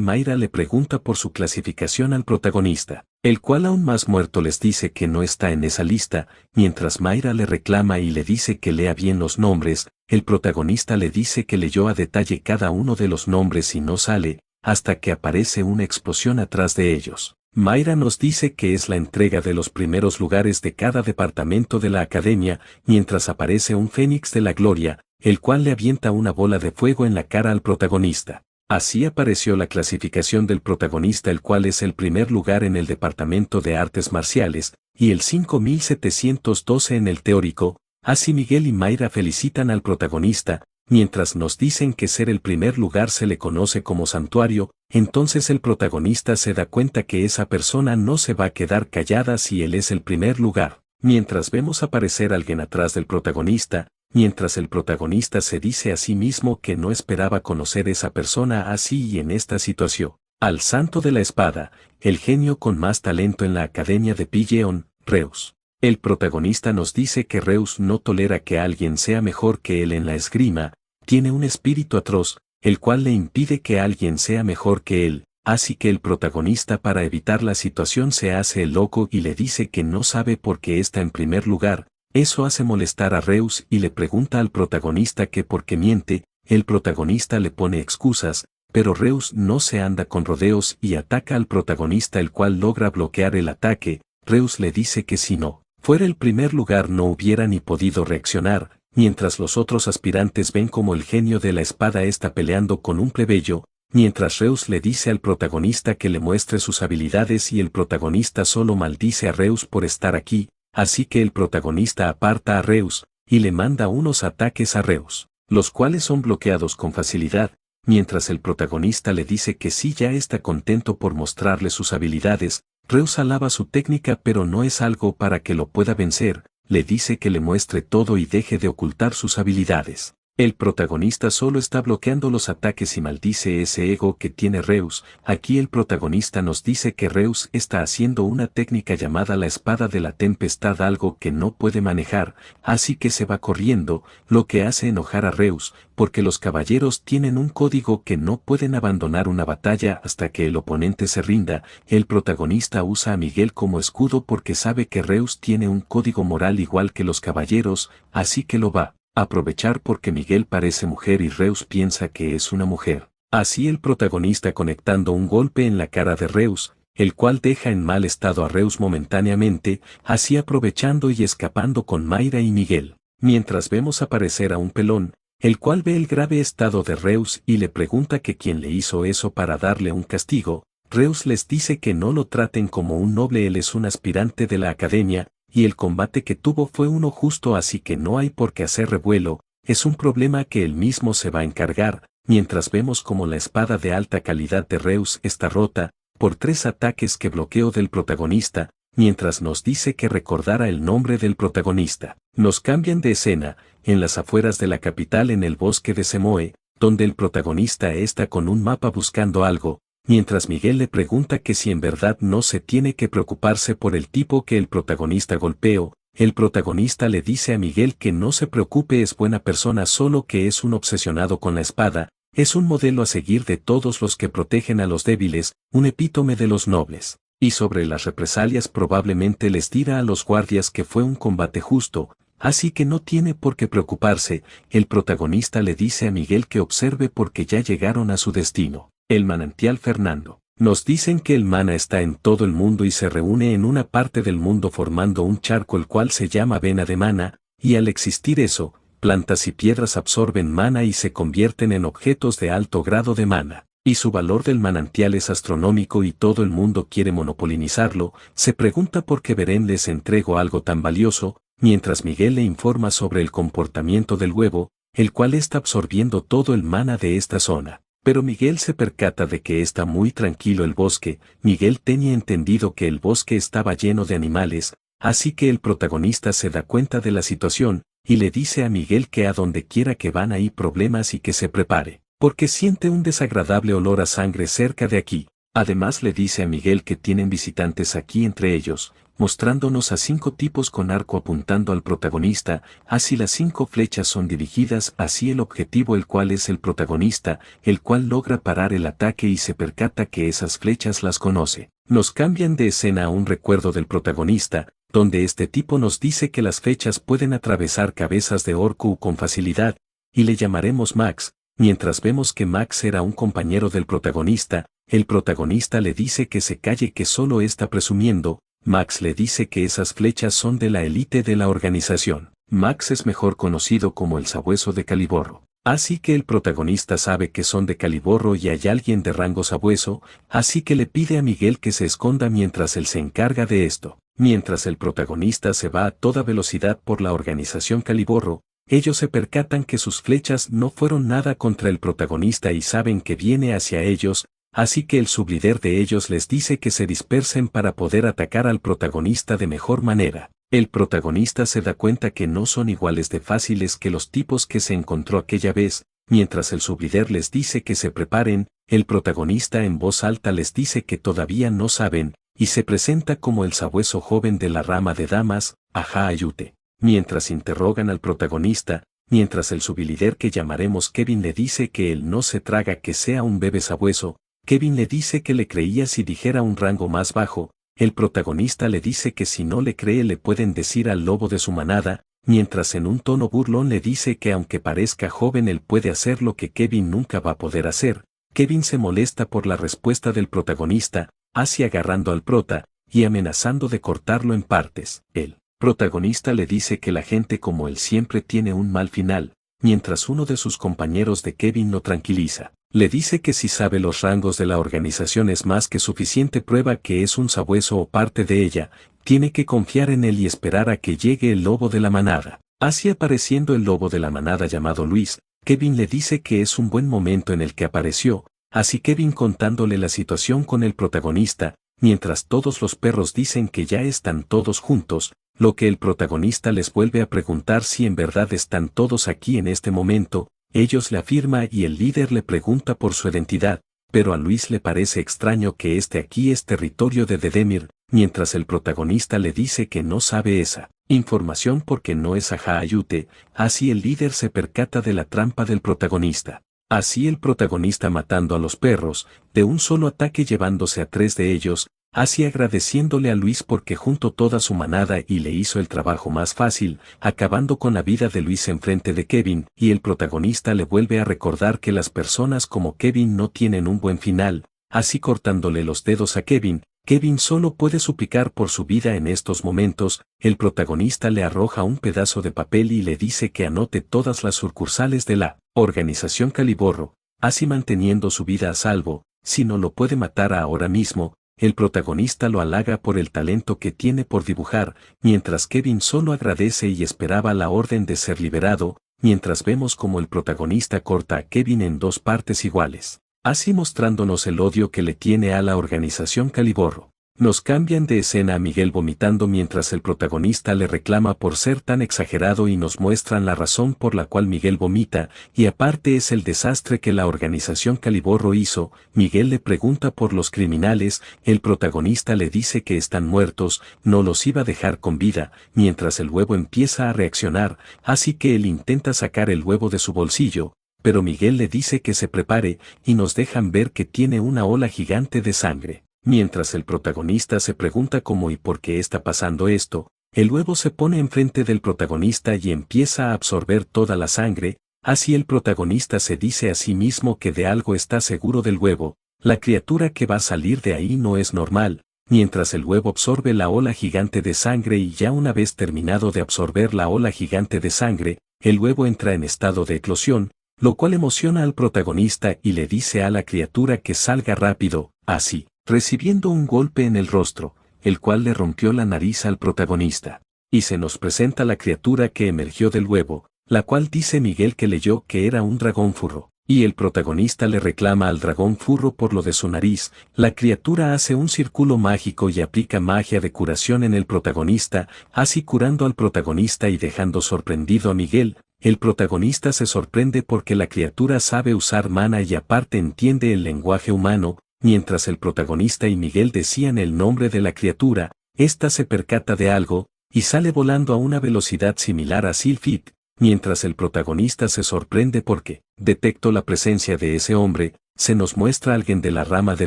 Mayra le pregunta por su clasificación al protagonista, el cual aún más muerto les dice que no está en esa lista. Mientras Mayra le reclama y le dice que lea bien los nombres, el protagonista le dice que leyó a detalle cada uno de los nombres y no sale, hasta que aparece una explosión atrás de ellos. Mayra nos dice que es la entrega de los primeros lugares de cada departamento de la academia, mientras aparece un fénix de la gloria, el cual le avienta una bola de fuego en la cara al protagonista. Así apareció la clasificación del protagonista, el cual es el primer lugar en el departamento de artes marciales, y el 5712 en el teórico. Así Miguel y Mayra felicitan al protagonista, mientras nos dicen que ser el primer lugar se le conoce como santuario. Entonces el protagonista se da cuenta que esa persona no se va a quedar callada si él es el primer lugar. Mientras vemos aparecer alguien atrás del protagonista, mientras el protagonista se dice a sí mismo que no esperaba conocer esa persona así y en esta situación. Al santo de la espada, el genio con más talento en la academia de Pilleón, Reus. El protagonista nos dice que Reus no tolera que alguien sea mejor que él en la esgrima, tiene un espíritu atroz, el cual le impide que alguien sea mejor que él, así que el protagonista, para evitar la situación, se hace el loco y le dice que no sabe por qué está en primer lugar. Eso hace molestar a Reus y le pregunta al protagonista que por qué miente. El protagonista le pone excusas, pero Reus no se anda con rodeos y ataca al protagonista, el cual logra bloquear el ataque. Reus le dice que si no fuera el primer lugar no hubiera ni podido reaccionar, mientras los otros aspirantes ven como el genio de la espada está peleando con un plebeyo, mientras Reus le dice al protagonista que le muestre sus habilidades y el protagonista solo maldice a Reus por estar aquí, así que el protagonista aparta a Reus y le manda unos ataques a Reus, los cuales son bloqueados con facilidad, mientras el protagonista le dice que sí ya está contento por mostrarle sus habilidades. Reus alaba su técnica, pero no es algo para que lo pueda vencer. Le dice que le muestre todo y deje de ocultar sus habilidades. El protagonista solo está bloqueando los ataques y maldice ese ego que tiene Reus. Aquí el protagonista nos dice que Reus está haciendo una técnica llamada la espada de la tempestad, algo que no puede manejar, así que se va corriendo, lo que hace enojar a Reus, porque los caballeros tienen un código que no pueden abandonar una batalla hasta que el oponente se rinda. El protagonista usa a Miguel como escudo porque sabe que Reus tiene un código moral igual que los caballeros, así que lo va aprovechar porque Miguel parece mujer y Reus piensa que es una mujer. Así el protagonista conectando un golpe en la cara de Reus, el cual deja en mal estado a Reus momentáneamente, así aprovechando y escapando con Mayra y Miguel. Mientras vemos aparecer a un pelón, el cual ve el grave estado de Reus y le pregunta que quién le hizo eso para darle un castigo. Reus les dice que no lo traten como un noble, él es un aspirante de la academia, y el combate que tuvo fue uno justo, así que no hay por qué hacer revuelo, es un problema que él mismo se va a encargar. Mientras vemos como la espada de alta calidad de Reus está rota por 3 ataques que bloqueó del protagonista, mientras nos dice que recordara el nombre del protagonista. Nos cambian de escena, en las afueras de la capital, en el bosque de Semoe, donde el protagonista está con un mapa buscando algo, mientras Miguel le pregunta que si en verdad no se tiene que preocuparse por el tipo que el protagonista golpeó. El protagonista le dice a Miguel que no se preocupe, es buena persona, solo que es un obsesionado con la espada, es un modelo a seguir de todos los que protegen a los débiles, un epítome de los nobles. Y sobre las represalias probablemente les dirá a los guardias que fue un combate justo, así que no tiene por qué preocuparse. El protagonista le dice a Miguel que observe porque ya llegaron a su destino. El manantial Fernando. Nos dicen que el mana está en todo el mundo y se reúne en una parte del mundo formando un charco el cual se llama vena de mana, y al existir eso, plantas y piedras absorben mana y se convierten en objetos de alto grado de mana. Y su valor del manantial es astronómico y todo el mundo quiere monopolizarlo. Se pregunta por qué Beren les entregó algo tan valioso, mientras Miguel le informa sobre el comportamiento del huevo, el cual está absorbiendo todo el mana de esta zona. Pero Miguel se percata de que está muy tranquilo el bosque. Miguel tenía entendido que el bosque estaba lleno de animales, así que el protagonista se da cuenta de la situación, y le dice a Miguel que a donde quiera que van hay problemas y que se prepare, porque siente un desagradable olor a sangre cerca de aquí. Además le dice a Miguel que tienen visitantes aquí entre ellos, mostrándonos a 5 tipos con arco apuntando al protagonista, así las 5 flechas son dirigidas hacia el objetivo, el cual es el protagonista, el cual logra parar el ataque y se percata que esas flechas las conoce. Nos cambian de escena a un recuerdo del protagonista, donde este tipo nos dice que las flechas pueden atravesar cabezas de orco con facilidad, y le llamaremos Max. Mientras vemos que Max era un compañero del protagonista, el protagonista le dice que se calle, que solo está presumiendo. Max le dice que esas flechas son de la élite de la organización. Max es mejor conocido como el sabueso de Caliborro. Así que el protagonista sabe que son de Caliborro y hay alguien de rango sabueso, así que le pide a Miguel que se esconda mientras él se encarga de esto. Mientras el protagonista se va a toda velocidad por la organización Caliborro, ellos se percatan que sus flechas no fueron nada contra el protagonista y saben que viene hacia ellos, así que el sublíder de ellos les dice que se dispersen para poder atacar al protagonista de mejor manera. El protagonista se da cuenta que no son iguales de fáciles que los tipos que se encontró aquella vez. Mientras el sublíder les dice que se preparen, el protagonista en voz alta les dice que todavía no saben, y se presenta como el sabueso joven de la rama de damas, Aja Ayute. Mientras interrogan al protagonista, mientras el sublíder, que llamaremos Kevin, le dice que él no se traga que sea un bebé sabueso, Kevin le dice que le creía si dijera un rango más bajo. El protagonista le dice que si no le cree le pueden decir al lobo de su manada, mientras en un tono burlón le dice que aunque parezca joven él puede hacer lo que Kevin nunca va a poder hacer. Kevin se molesta por la respuesta del protagonista, así agarrando al prota, y amenazando de cortarlo en partes. El protagonista le dice que la gente como él siempre tiene un mal final, mientras uno de sus compañeros de Kevin lo tranquiliza. Le dice que si sabe los rangos de la organización es más que suficiente prueba que es un sabueso o parte de ella, tiene que confiar en él y esperar a que llegue el lobo de la manada. Así apareciendo el lobo de la manada llamado Luis, Kevin le dice que es un buen momento en el que apareció, así Kevin contándole la situación con el protagonista, mientras todos los perros dicen que ya están todos juntos, lo que el protagonista les vuelve a preguntar si en verdad están todos aquí en este momento. Ellos le afirman y el líder le pregunta por su identidad, pero a Luis le parece extraño que aquí es territorio de Dedemir, mientras el protagonista le dice que no sabe esa información porque no es Aja Ayute, así el líder se percata de la trampa del protagonista. Así el protagonista matando a los perros, de un solo ataque llevándose a 3 de ellos, así agradeciéndole a Luis porque juntó toda su manada y le hizo el trabajo más fácil, acabando con la vida de Luis enfrente de Kevin, y el protagonista le vuelve a recordar que las personas como Kevin no tienen un buen final, así cortándole los dedos a Kevin. Kevin solo puede suplicar por su vida en estos momentos. El protagonista le arroja un pedazo de papel y le dice que anote todas las sucursales de la organización Caliborro, así manteniendo su vida a salvo. Si no lo puede matar ahora mismo, el protagonista lo halaga por el talento que tiene por dibujar, mientras Kevin solo agradece y esperaba la orden de ser liberado, mientras vemos como el protagonista corta a Kevin en 2 partes iguales, así mostrándonos el odio que le tiene a la organización Caliborro. Nos cambian de escena a Miguel vomitando mientras el protagonista le reclama por ser tan exagerado y nos muestran la razón por la cual Miguel vomita, y aparte es el desastre que la organización Caliborro hizo. Miguel le pregunta por los criminales, el protagonista le dice que están muertos, no los iba a dejar con vida, mientras el huevo empieza a reaccionar, así que él intenta sacar el huevo de su bolsillo, pero Miguel le dice que se prepare, y nos dejan ver que tiene una ola gigante de sangre. Mientras el protagonista se pregunta cómo y por qué está pasando esto, el huevo se pone enfrente del protagonista y empieza a absorber toda la sangre, así el protagonista se dice a sí mismo que de algo está seguro del huevo, la criatura que va a salir de ahí no es normal, mientras el huevo absorbe la ola gigante de sangre y ya una vez terminado de absorber la ola gigante de sangre, el huevo entra en estado de eclosión, lo cual emociona al protagonista y le dice a la criatura que salga rápido, así, recibiendo un golpe en el rostro, el cual le rompió la nariz al protagonista. Y se nos presenta la criatura que emergió del huevo, la cual dice Miguel que leyó que era un dragón furro, y el protagonista le reclama al dragón furro por lo de su nariz. La criatura hace un círculo mágico y aplica magia de curación en el protagonista, así curando al protagonista y dejando sorprendido a Miguel. El protagonista se sorprende porque la criatura sabe usar mana y aparte entiende el lenguaje humano. mientras el protagonista y Miguel decían el nombre de la criatura, ésta se percata de algo, y sale volando a una velocidad similar a Sylphid, mientras el protagonista se sorprende porque, detecto la presencia de ese hombre, se nos muestra alguien de la rama de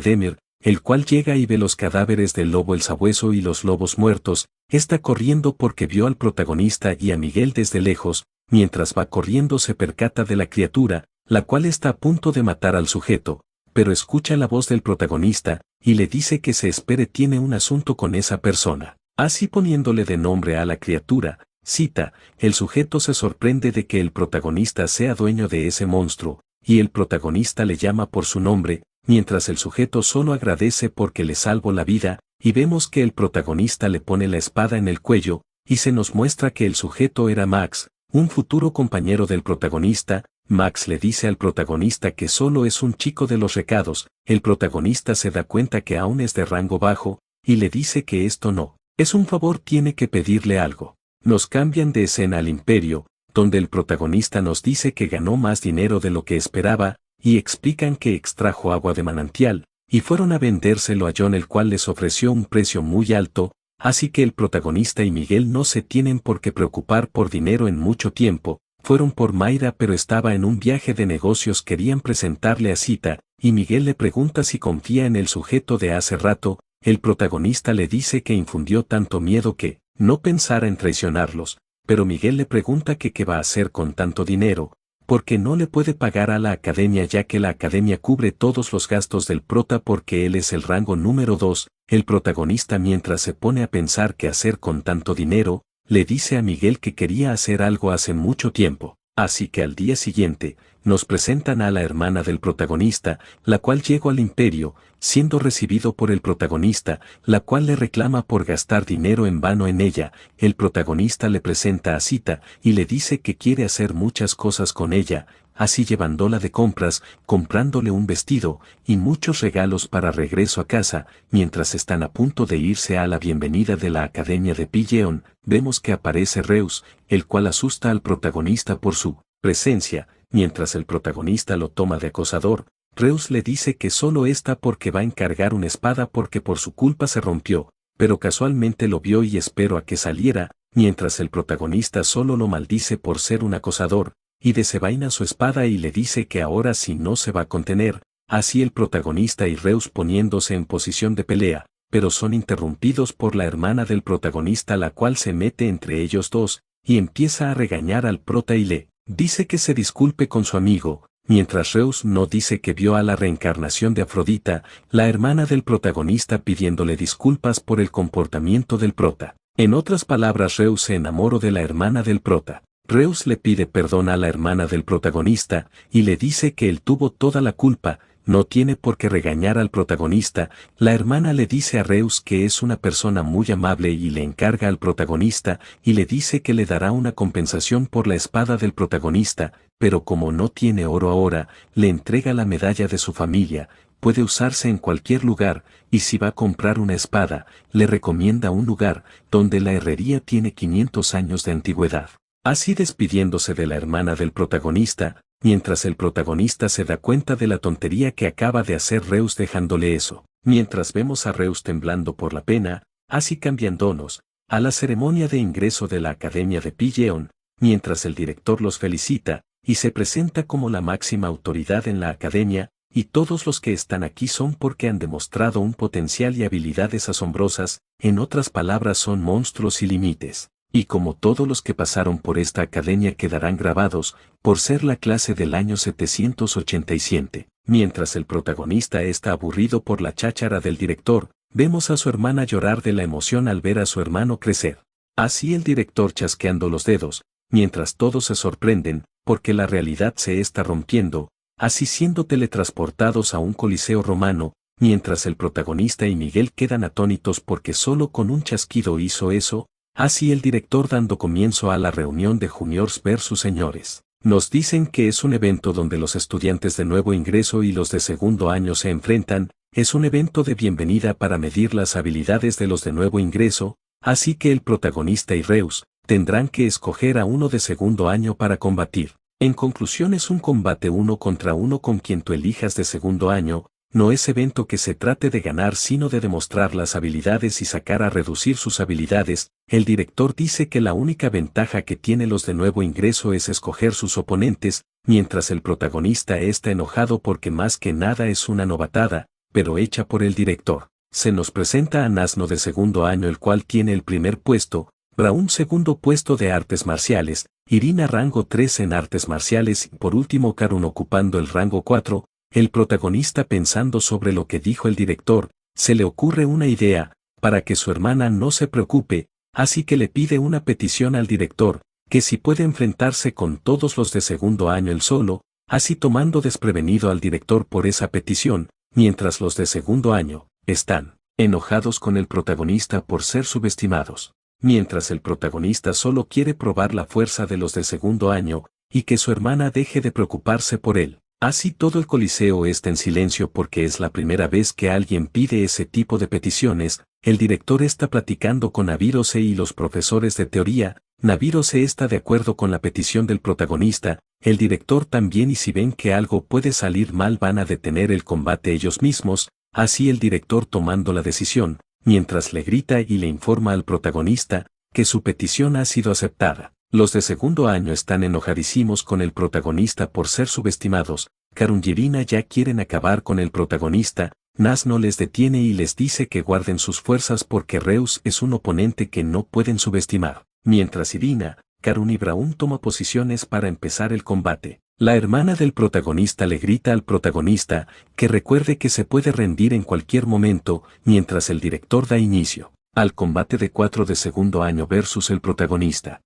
Demir, el cual llega y ve los cadáveres del lobo el sabueso y los lobos muertos, está corriendo porque vio al protagonista y a Miguel desde lejos, mientras va corriendo se percata de la criatura, la cual está a punto de matar al sujeto, pero escucha la voz del protagonista, y le dice que se espere tiene un asunto con esa persona. Así poniéndole de nombre a la criatura, cita, el sujeto se sorprende de que el protagonista sea dueño de ese monstruo, y el protagonista le llama por su nombre, mientras el sujeto solo agradece porque le salvó la vida, y vemos que el protagonista le pone la espada en el cuello, y se nos muestra que el sujeto era Max, un futuro compañero del protagonista. Max le dice al protagonista que solo es un chico de los recados, el protagonista se da cuenta que aún es de rango bajo, y le dice que esto no es un favor, tiene que pedirle algo. Nos cambian de escena al Imperio, donde el protagonista nos dice que ganó más dinero de lo que esperaba, y explican que extrajo agua de manantial, y fueron a vendérselo a John, el cual les ofreció un precio muy alto, así que el protagonista y Miguel no se tienen por qué preocupar por dinero en mucho tiempo. Fueron por Mayra, pero estaba en un viaje de negocios, querían presentarle a Cita, y Miguel le pregunta si confía en el sujeto de hace rato, el protagonista le dice que infundió tanto miedo que no pensara en traicionarlos, pero Miguel le pregunta que qué va a hacer con tanto dinero, porque no le puede pagar a la academia ya que la academia cubre todos los gastos del prota porque él es el rango número 2, el protagonista mientras se pone a pensar qué hacer con tanto dinero, le dice a Miguel que quería hacer algo hace mucho tiempo, así que al día siguiente, nos presentan a la hermana del protagonista, la cual llegó al Imperio, siendo recibido por el protagonista, la cual le reclama por gastar dinero en vano en ella. El protagonista le presenta a Cita y le dice que quiere hacer muchas cosas con ella, así llevándola de compras, comprándole un vestido y muchos regalos para regreso a casa. Mientras están a punto de irse a la bienvenida de la Academia de Pilleon, vemos que aparece Reus, el cual asusta al protagonista por su presencia. Mientras el protagonista lo toma de acosador, Reus le dice que solo está porque va a encargar una espada porque por su culpa se rompió, pero casualmente lo vio y esperó a que saliera, mientras el protagonista solo lo maldice por ser un acosador, y desenvaina su espada y le dice que ahora sí no se va a contener. Así el protagonista y Reus poniéndose en posición de pelea, pero son interrumpidos por la hermana del protagonista, la cual se mete entre ellos dos, y empieza a regañar al prota y le dice que se disculpe con su amigo, mientras Reus no dice que vio a la reencarnación de Afrodita, la hermana del protagonista, pidiéndole disculpas por el comportamiento del prota. En otras palabras, Reus se enamoró de la hermana del prota. Reus le pide perdón a la hermana del protagonista, y le dice que él tuvo toda la culpa, no tiene por qué regañar al protagonista. La hermana le dice a Reus que es una persona muy amable y le encarga al protagonista, y le dice que le dará una compensación por la espada del protagonista, pero como no tiene oro ahora, le entrega la medalla de su familia, puede usarse en cualquier lugar, y si va a comprar una espada, le recomienda un lugar donde la herrería tiene 500 años de antigüedad. Así despidiéndose de la hermana del protagonista, mientras el protagonista se da cuenta de la tontería que acaba de hacer Reus dejándole eso. Mientras vemos a Reus temblando por la pena, así cambiándonos a la ceremonia de ingreso de la Academia de Pilleon, mientras el director los felicita y se presenta como la máxima autoridad en la academia, y todos los que están aquí son porque han demostrado un potencial y habilidades asombrosas, en otras palabras son monstruos sin límites. Y como todos los que pasaron por esta academia quedarán grabados, por ser la clase del año 787. Mientras el protagonista está aburrido por la cháchara del director, vemos a su hermana llorar de la emoción al ver a su hermano crecer. Así el director chasqueando los dedos, mientras todos se sorprenden, porque la realidad se está rompiendo, así siendo teletransportados a un coliseo romano, mientras el protagonista y Miguel quedan atónitos porque solo con un chasquido hizo eso. Así el director dando comienzo a la reunión de juniors versus señores. Nos dicen que es un evento donde los estudiantes de nuevo ingreso y los de segundo año se enfrentan, es un evento de bienvenida para medir las habilidades de los de nuevo ingreso, así que el protagonista y Reus tendrán que escoger a uno de segundo año para combatir. En conclusión, es un combate 1 contra 1 con quien tú elijas de segundo año, no es evento que se trate de ganar sino de demostrar las habilidades y sacar a reducir sus habilidades. El director dice que la única ventaja que tiene los de nuevo ingreso es escoger sus oponentes, mientras el protagonista está enojado porque más que nada es una novatada, pero hecha por el director. Se nos presenta a Nazno de segundo año, el cual tiene el primer puesto, Braun segundo puesto de artes marciales, Irina rango 3 en artes marciales y por último Karun ocupando el rango 4. El protagonista, pensando sobre lo que dijo el director, se le ocurre una idea, para que su hermana no se preocupe, así que le pide una petición al director, que si puede enfrentarse con todos los de segundo año él solo, así tomando desprevenido al director por esa petición, mientras los de segundo año están enojados con el protagonista por ser subestimados. Mientras el protagonista solo quiere probar la fuerza de los de segundo año, y que su hermana deje de preocuparse por él. Así todo el coliseo está en silencio porque es la primera vez que alguien pide ese tipo de peticiones. El director está platicando con Nabirose y los profesores de teoría. Nabirose está de acuerdo con la petición del protagonista, el director también, y si ven que algo puede salir mal van a detener el combate ellos mismos. Así el director tomando la decisión, mientras le grita y le informa al protagonista que su petición ha sido aceptada. Los de segundo año están enojadísimos con el protagonista por ser subestimados. Karun y Irina ya quieren acabar con el protagonista. Nazno les detiene y les dice que guarden sus fuerzas porque Reus es un oponente que no pueden subestimar. Mientras Irina, Karun y Braun toman posiciones para empezar el combate. La hermana del protagonista le grita al protagonista que recuerde que se puede rendir en cualquier momento, mientras el director da inicio al combate de 4 de segundo año versus el protagonista.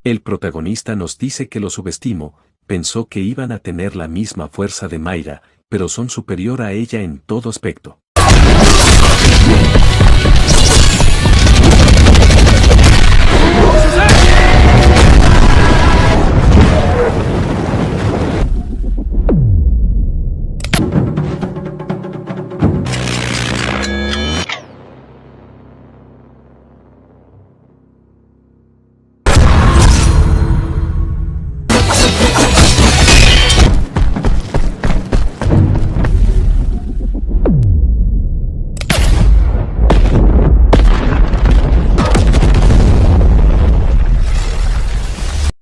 El protagonista nos dice que lo subestimo, pensó que iban a tener la misma fuerza de Mayra, pero son superior a ella en todo aspecto.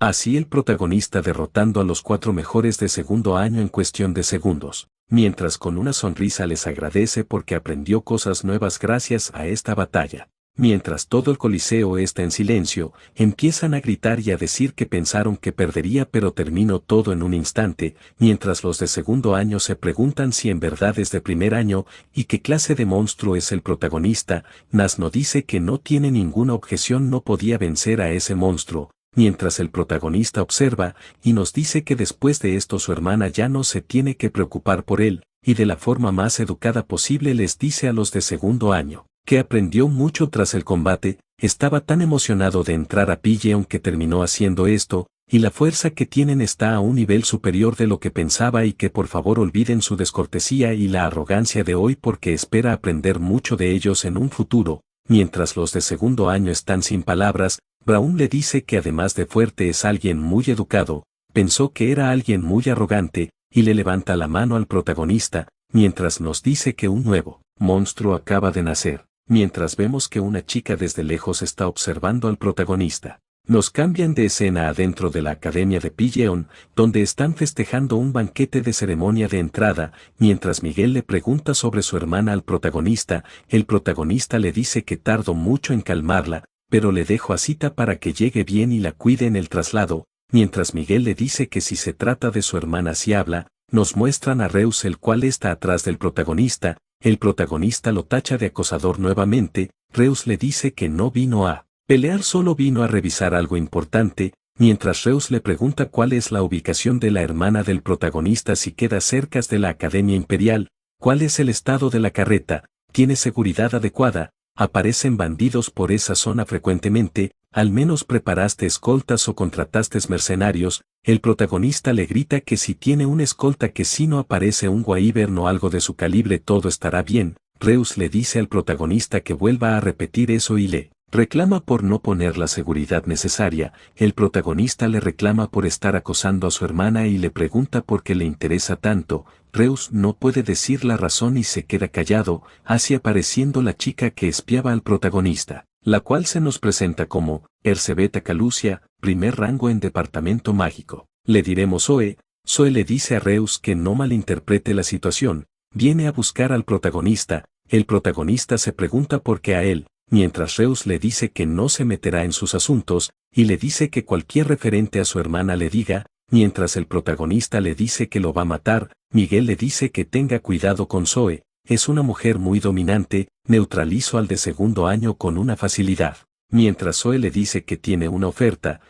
Así el protagonista derrotando a los 4 mejores de segundo año en cuestión de segundos, mientras con una sonrisa les agradece porque aprendió cosas nuevas gracias a esta batalla. Mientras todo el coliseo está en silencio, empiezan a gritar y a decir que pensaron que perdería pero terminó todo en un instante, mientras los de segundo año se preguntan si en verdad es de primer año y qué clase de monstruo es el protagonista. Nazno dice que no tiene ninguna objeción, no podía vencer a ese monstruo. Mientras el protagonista observa, y nos dice que después de esto su hermana ya no se tiene que preocupar por él, y de la forma más educada posible les dice a los de segundo año, que aprendió mucho tras el combate, estaba tan emocionado de entrar a Pilleon que terminó haciendo esto, y la fuerza que tienen está a un nivel superior de lo que pensaba y que por favor olviden su descortesía y la arrogancia de hoy porque espera aprender mucho de ellos en un futuro. Mientras los de segundo año están sin palabras, Braun le dice que además de fuerte es alguien muy educado, pensó que era alguien muy arrogante, y le levanta la mano al protagonista, mientras nos dice que un nuevo monstruo acaba de nacer, mientras vemos que una chica desde lejos está observando al protagonista. Nos cambian de escena adentro de la academia de Pilleon, donde están festejando un banquete de ceremonia de entrada, mientras Miguel le pregunta sobre su hermana al protagonista, el protagonista le dice que tardó mucho en calmarla, pero le dejo a cita para que llegue bien y la cuide en el traslado, mientras Miguel le dice que si se trata de su hermana si habla, nos muestran a Reus el cual está atrás del protagonista, el protagonista lo tacha de acosador nuevamente, Reus le dice que no vino a pelear, solo vino a revisar algo importante, mientras Reus le pregunta cuál es la ubicación de la hermana del protagonista, si queda cerca de la Academia Imperial, cuál es el estado de la carreta, tiene seguridad adecuada, aparecen bandidos por esa zona frecuentemente, al menos preparaste escoltas o contrataste mercenarios. El protagonista le grita que si tiene una escolta, que si no aparece un Wyvern o algo de su calibre todo estará bien. Reus le dice al protagonista que vuelva a repetir eso y le Reclama por no poner la seguridad necesaria, el protagonista le reclama por estar acosando a su hermana y le pregunta por qué le interesa tanto. Reus no puede decir la razón y se queda callado, así apareciendo la chica que espiaba al protagonista, la cual se nos presenta como Erzébeta Calucia, primer rango en departamento mágico. Le diremos Zoe. Zoe le dice a Reus que no malinterprete la situación, viene a buscar al protagonista, el protagonista se pregunta por qué a él, mientras Reus le dice que no se meterá en sus asuntos, y le dice que cualquier referente a su hermana le diga, mientras el protagonista le dice que lo va a matar. Miguel le dice que tenga cuidado con Zoe, es una mujer muy dominante, neutralizo al de segundo año con una facilidad. Mientras Zoe le dice que tiene una oferta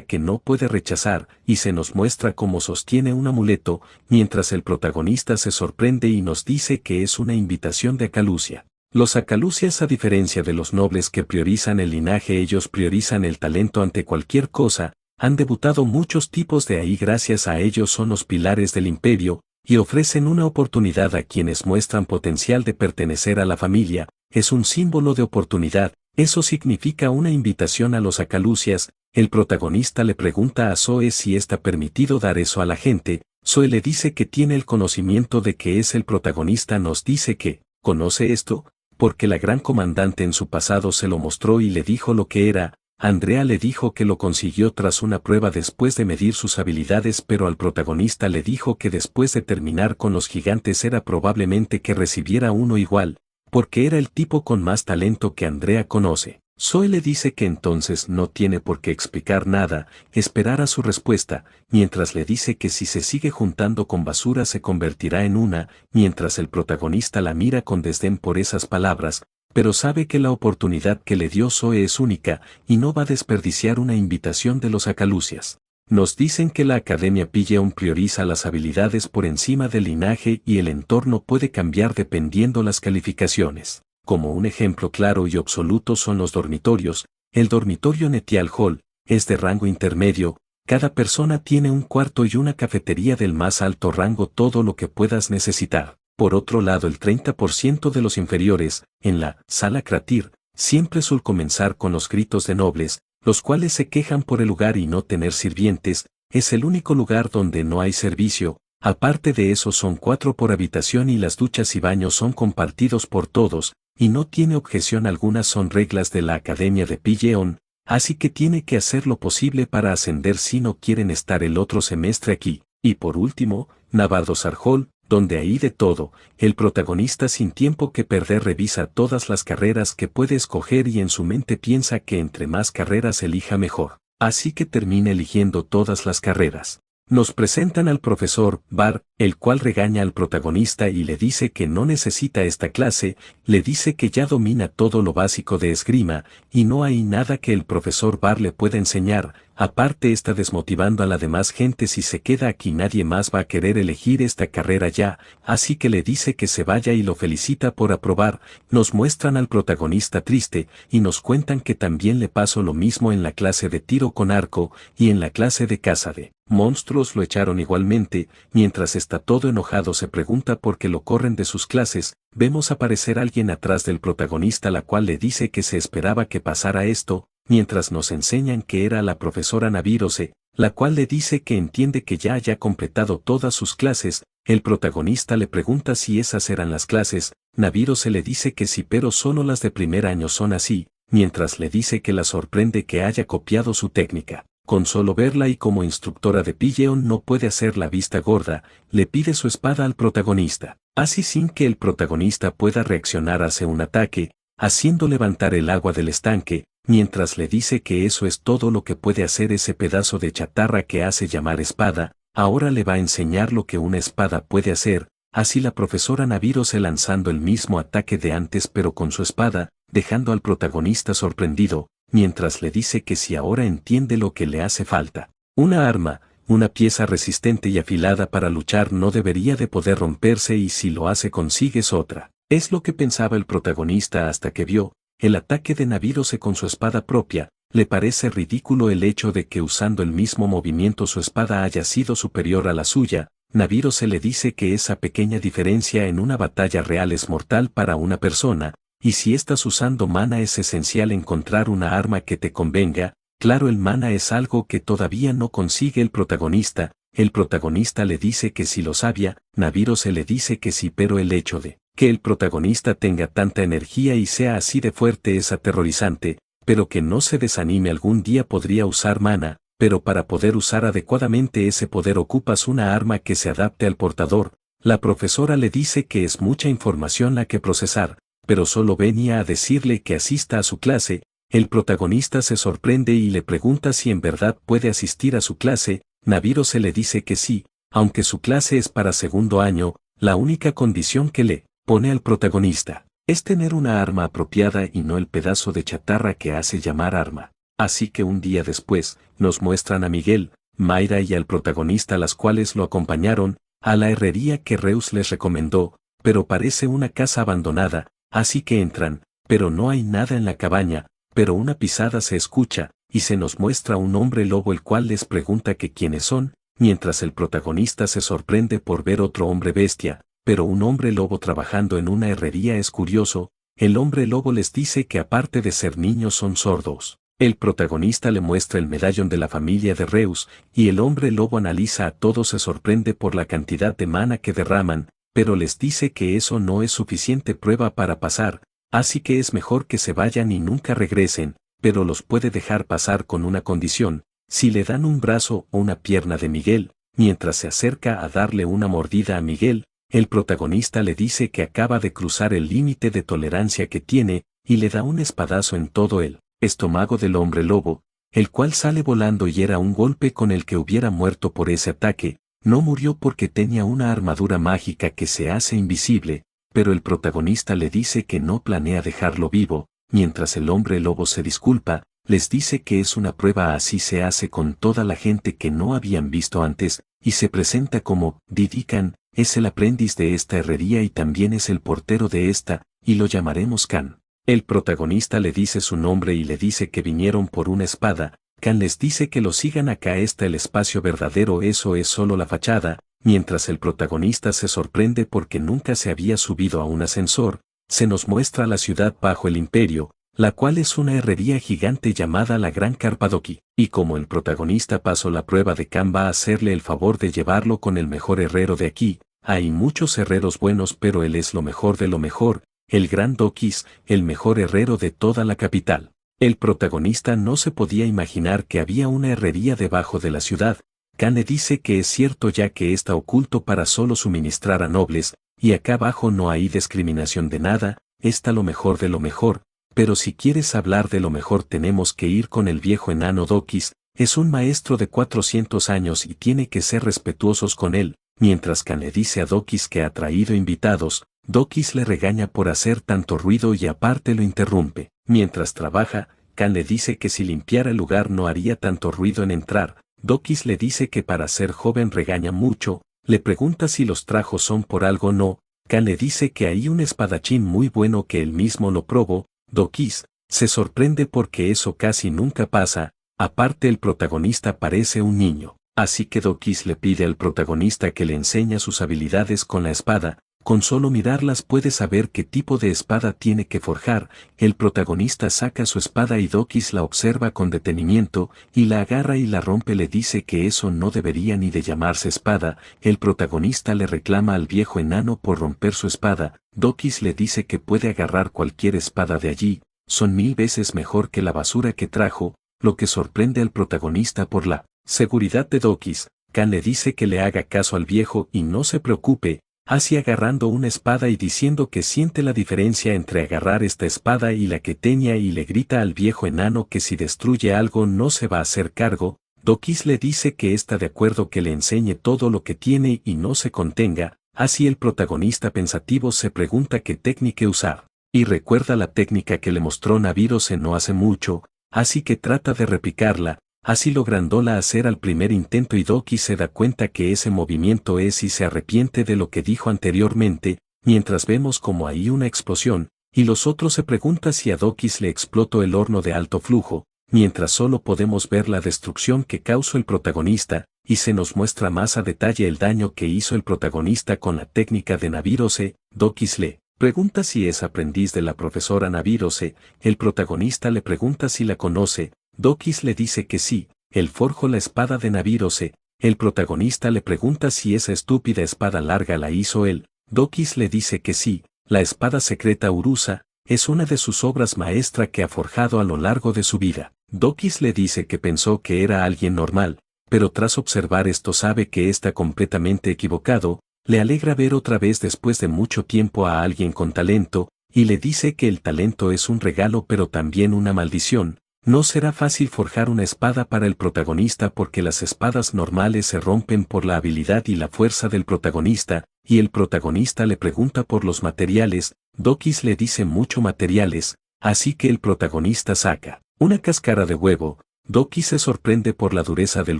que no puede rechazar, y se nos muestra cómo sostiene un amuleto, mientras el protagonista se sorprende y nos dice que es una invitación de Acalucia. Los Acalucias, a diferencia de los nobles que priorizan el linaje, ellos priorizan el talento ante cualquier cosa. Han debutado muchos tipos de ahí, gracias a ellos son los pilares del imperio, y ofrecen una oportunidad a quienes muestran potencial de pertenecer a la familia. Es un símbolo de oportunidad, eso significa una invitación a los Acalucias. El protagonista le pregunta a Zoe si está permitido dar eso a la gente. Zoe le dice que tiene el conocimiento de que es el protagonista, nos dice que conoce esto, porque la gran comandante en su pasado se lo mostró y le dijo lo que era. Andrea le dijo que lo consiguió tras una prueba después de medir sus habilidades, pero al protagonista le dijo que después de terminar con los gigantes era probablemente que recibiera uno igual, porque era el tipo con más talento que Andrea conoce. Zoe le dice que entonces no tiene por qué explicar nada, esperar a su respuesta, mientras le dice que si se sigue juntando con basura se convertirá en una, mientras el protagonista la mira con desdén por esas palabras, pero sabe que la oportunidad que le dio Zoe es única, y no va a desperdiciar una invitación de los Acalucias. Nos dicen que la Academia Pilleon prioriza las habilidades por encima del linaje y el entorno puede cambiar dependiendo las calificaciones. Como un ejemplo claro y absoluto son los dormitorios. El dormitorio Netial Hall es de rango intermedio, cada persona tiene un cuarto y una cafetería del más alto rango, todo lo que puedas necesitar. Por otro lado, el 30% de los inferiores, en la sala Kratir, siempre suele comenzar con los gritos de nobles, los cuales se quejan por el lugar y no tener sirvientes. Es el único lugar donde no hay servicio. Aparte de eso son 4 por habitación y las duchas y baños son compartidos por todos, y no tiene objeción alguna, son reglas de la Academia de Pilleon, así que tiene que hacer lo posible para ascender si no quieren estar el otro semestre aquí. Y por último, Navardosar Hall, donde hay de todo. El protagonista sin tiempo que perder revisa todas las carreras que puede escoger y en su mente piensa que entre más carreras elija mejor, así que termina eligiendo todas las carreras. Nos presentan al profesor Bar, el cual regaña al protagonista y le dice que no necesita esta clase, le dice que ya domina todo lo básico de esgrima, y no hay nada que el profesor Bar le pueda enseñar. Aparte está desmotivando a la demás gente, si se queda aquí nadie más va a querer elegir esta carrera ya, así que le dice que se vaya y lo felicita por aprobar. Nos muestran al protagonista triste, y nos cuentan que también le pasó lo mismo en la clase de tiro con arco, y en la clase de caza de monstruos lo echaron igualmente. Mientras está todo enojado se pregunta por qué lo corren de sus clases. Vemos aparecer alguien atrás del protagonista, la cual le dice que se esperaba que pasara esto, mientras nos enseñan que era la profesora Navírose, la cual le dice que entiende que ya haya completado todas sus clases. El protagonista le pregunta si esas eran las clases. Navírose le dice que sí, pero solo las de primer año son así, mientras le dice que la sorprende que haya copiado su técnica. Con solo verla y como instructora de Pilleon no puede hacer la vista gorda, le pide su espada al protagonista. Así sin que el protagonista pueda reaccionar hace un ataque, haciendo levantar el agua del estanque, mientras le dice que eso es todo lo que puede hacer ese pedazo de chatarra que hace llamar espada. Ahora le va a enseñar lo que una espada puede hacer. Así la profesora Navírose lanzando el mismo ataque de antes pero con su espada, dejando al protagonista sorprendido, mientras le dice que si ahora entiende lo que le hace falta. Una arma, una pieza resistente y afilada para luchar, no debería de poder romperse, y si lo hace consigues otra. Es lo que pensaba el protagonista hasta que vio el ataque de Navírose con su espada propia. Le parece ridículo el hecho de que usando el mismo movimiento su espada haya sido superior a la suya. Navírose le dice que esa pequeña diferencia en una batalla real es mortal para una persona. y si estás usando mana es esencial encontrar una arma que te convenga. Claro, el mana es algo que todavía no consigue el protagonista le dice que sí lo sabía, Nabiro se le dice que sí, pero el hecho de que el protagonista tenga tanta energía y sea así de fuerte es aterrorizante, pero que no se desanime, algún día podría usar mana, pero para poder usar adecuadamente ese poder ocupas una arma que se adapte al portador. La profesora le dice que es mucha información la que procesar, pero solo venía a decirle que asista a su clase. El protagonista se sorprende y le pregunta si en verdad puede asistir a su clase. Nabiro se le dice que sí, aunque su clase es para segundo año, la única condición que le pone al protagonista es tener una arma apropiada y no el pedazo de chatarra que hace llamar arma. Así que un día después, nos muestran a Miguel, Mayra y al protagonista, las cuales lo acompañaron a la herrería que Reus les recomendó, pero parece una casa abandonada, así que entran, pero no hay nada en la cabaña, pero una pisada se escucha, y se nos muestra un hombre lobo el cual les pregunta que quiénes son, mientras el protagonista se sorprende por ver otro hombre bestia, pero un hombre lobo trabajando en una herrería es curioso. El hombre lobo les dice que aparte de ser niños son sordos. El protagonista le muestra el medallón de la familia de Reus, y el hombre lobo analiza a todos, se sorprende por la cantidad de mana que derraman, pero les dice que eso no es suficiente prueba para pasar, así que es mejor que se vayan y nunca regresen, pero los puede dejar pasar con una condición: si le dan un brazo o una pierna de Miguel. Mientras se acerca a darle una mordida a Miguel, el protagonista le dice que acaba de cruzar el límite de tolerancia que tiene, y le da un espadazo en todo el estómago del hombre lobo, el cual sale volando y era un golpe con el que hubiera muerto por ese ataque. No murió porque tenía una armadura mágica que se hace invisible, pero el protagonista le dice que no planea dejarlo vivo. Mientras el hombre lobo se disculpa, les dice que es una prueba, así se hace con toda la gente que no habían visto antes, y se presenta como Didikan, es el aprendiz de esta herrería y también es el portero de esta, y lo llamaremos Kan. El protagonista le dice su nombre y le dice que vinieron por una espada. Kan les dice que lo sigan, acá está el espacio verdadero, eso es solo la fachada. Mientras el protagonista se sorprende porque nunca se había subido a un ascensor, se nos muestra la ciudad bajo el imperio, la cual es una herrería gigante llamada la Gran Carpadoki, y como el protagonista pasó la prueba de Kan, va a hacerle el favor de llevarlo con el mejor herrero de aquí. Hay muchos herreros buenos, pero él es lo mejor de lo mejor, el Gran Dokis, el mejor herrero de toda la capital. El protagonista no se podía imaginar que había una herrería debajo de la ciudad. Kan le dice que es cierto, ya que está oculto para solo suministrar a nobles, y acá abajo no hay discriminación de nada, está lo mejor de lo mejor. Pero si quieres hablar de lo mejor tenemos que ir con el viejo enano Dokis, es un maestro de 400 años y tiene que ser respetuosos con él. Mientras Kan le dice a Dokis que ha traído invitados, Dokis le regaña por hacer tanto ruido y aparte lo interrumpe. Mientras trabaja, Kan le dice que si limpiara el lugar no haría tanto ruido en entrar. Dokis le dice que para ser joven regaña mucho, le pregunta si los trajos son por algo o no. Kan le dice que hay un espadachín muy bueno que él mismo lo probó. Dokis se sorprende porque eso casi nunca pasa, aparte el protagonista parece un niño, así que Dokis le pide al protagonista que le enseñe sus habilidades con la espada. Con solo mirarlas puede saber qué tipo de espada tiene que forjar. El protagonista saca su espada y Dokis la observa con detenimiento, y la agarra y la rompe. Le dice que eso no debería ni de llamarse espada. El protagonista le reclama al viejo enano por romper su espada. Dokis le dice que puede agarrar cualquier espada de allí, son 1000 veces mejor que la basura que trajo, lo que sorprende al protagonista por la seguridad de Dokis. Kan le dice que le haga caso al viejo y no se preocupe, así agarrando una espada y diciendo que siente la diferencia entre agarrar esta espada y la que tenía, y le grita al viejo enano que si destruye algo no se va a hacer cargo. Dokis le dice que está de acuerdo que le enseñe todo lo que tiene y no se contenga, así el protagonista pensativo se pregunta qué técnica usar, y recuerda la técnica que le mostró Nabiro no hace mucho, así que trata de replicarla. Así lográndola hacer al primer intento y Dokis se da cuenta que ese movimiento es y se arrepiente de lo que dijo anteriormente, mientras vemos como hay una explosión, y los otros se preguntan si a Dokis le explotó el horno de alto flujo, mientras solo podemos ver la destrucción que causó el protagonista, y se nos muestra más a detalle el daño que hizo el protagonista con la técnica de Nabiro. Dokis le Pregunta si es aprendiz de la profesora Nabirose, el protagonista le pregunta si la conoce, Dokis le dice que sí, él forjó la espada de Nabirose, el protagonista le pregunta si esa estúpida espada larga la hizo él, Dokis le dice que sí, la espada secreta Urusa, es una de sus obras maestra que ha forjado a lo largo de su vida. Dokis le dice que pensó que era alguien normal, pero tras observar esto sabe que está completamente equivocado, le alegra ver otra vez después de mucho tiempo a alguien con talento, y le dice que el talento es un regalo pero también una maldición. No será fácil forjar una espada para el protagonista porque las espadas normales se rompen por la habilidad y la fuerza del protagonista, y el protagonista le pregunta por los materiales, Dokis le dice mucho materiales, así que el protagonista saca una cáscara de huevo, Dokis se sorprende por la dureza del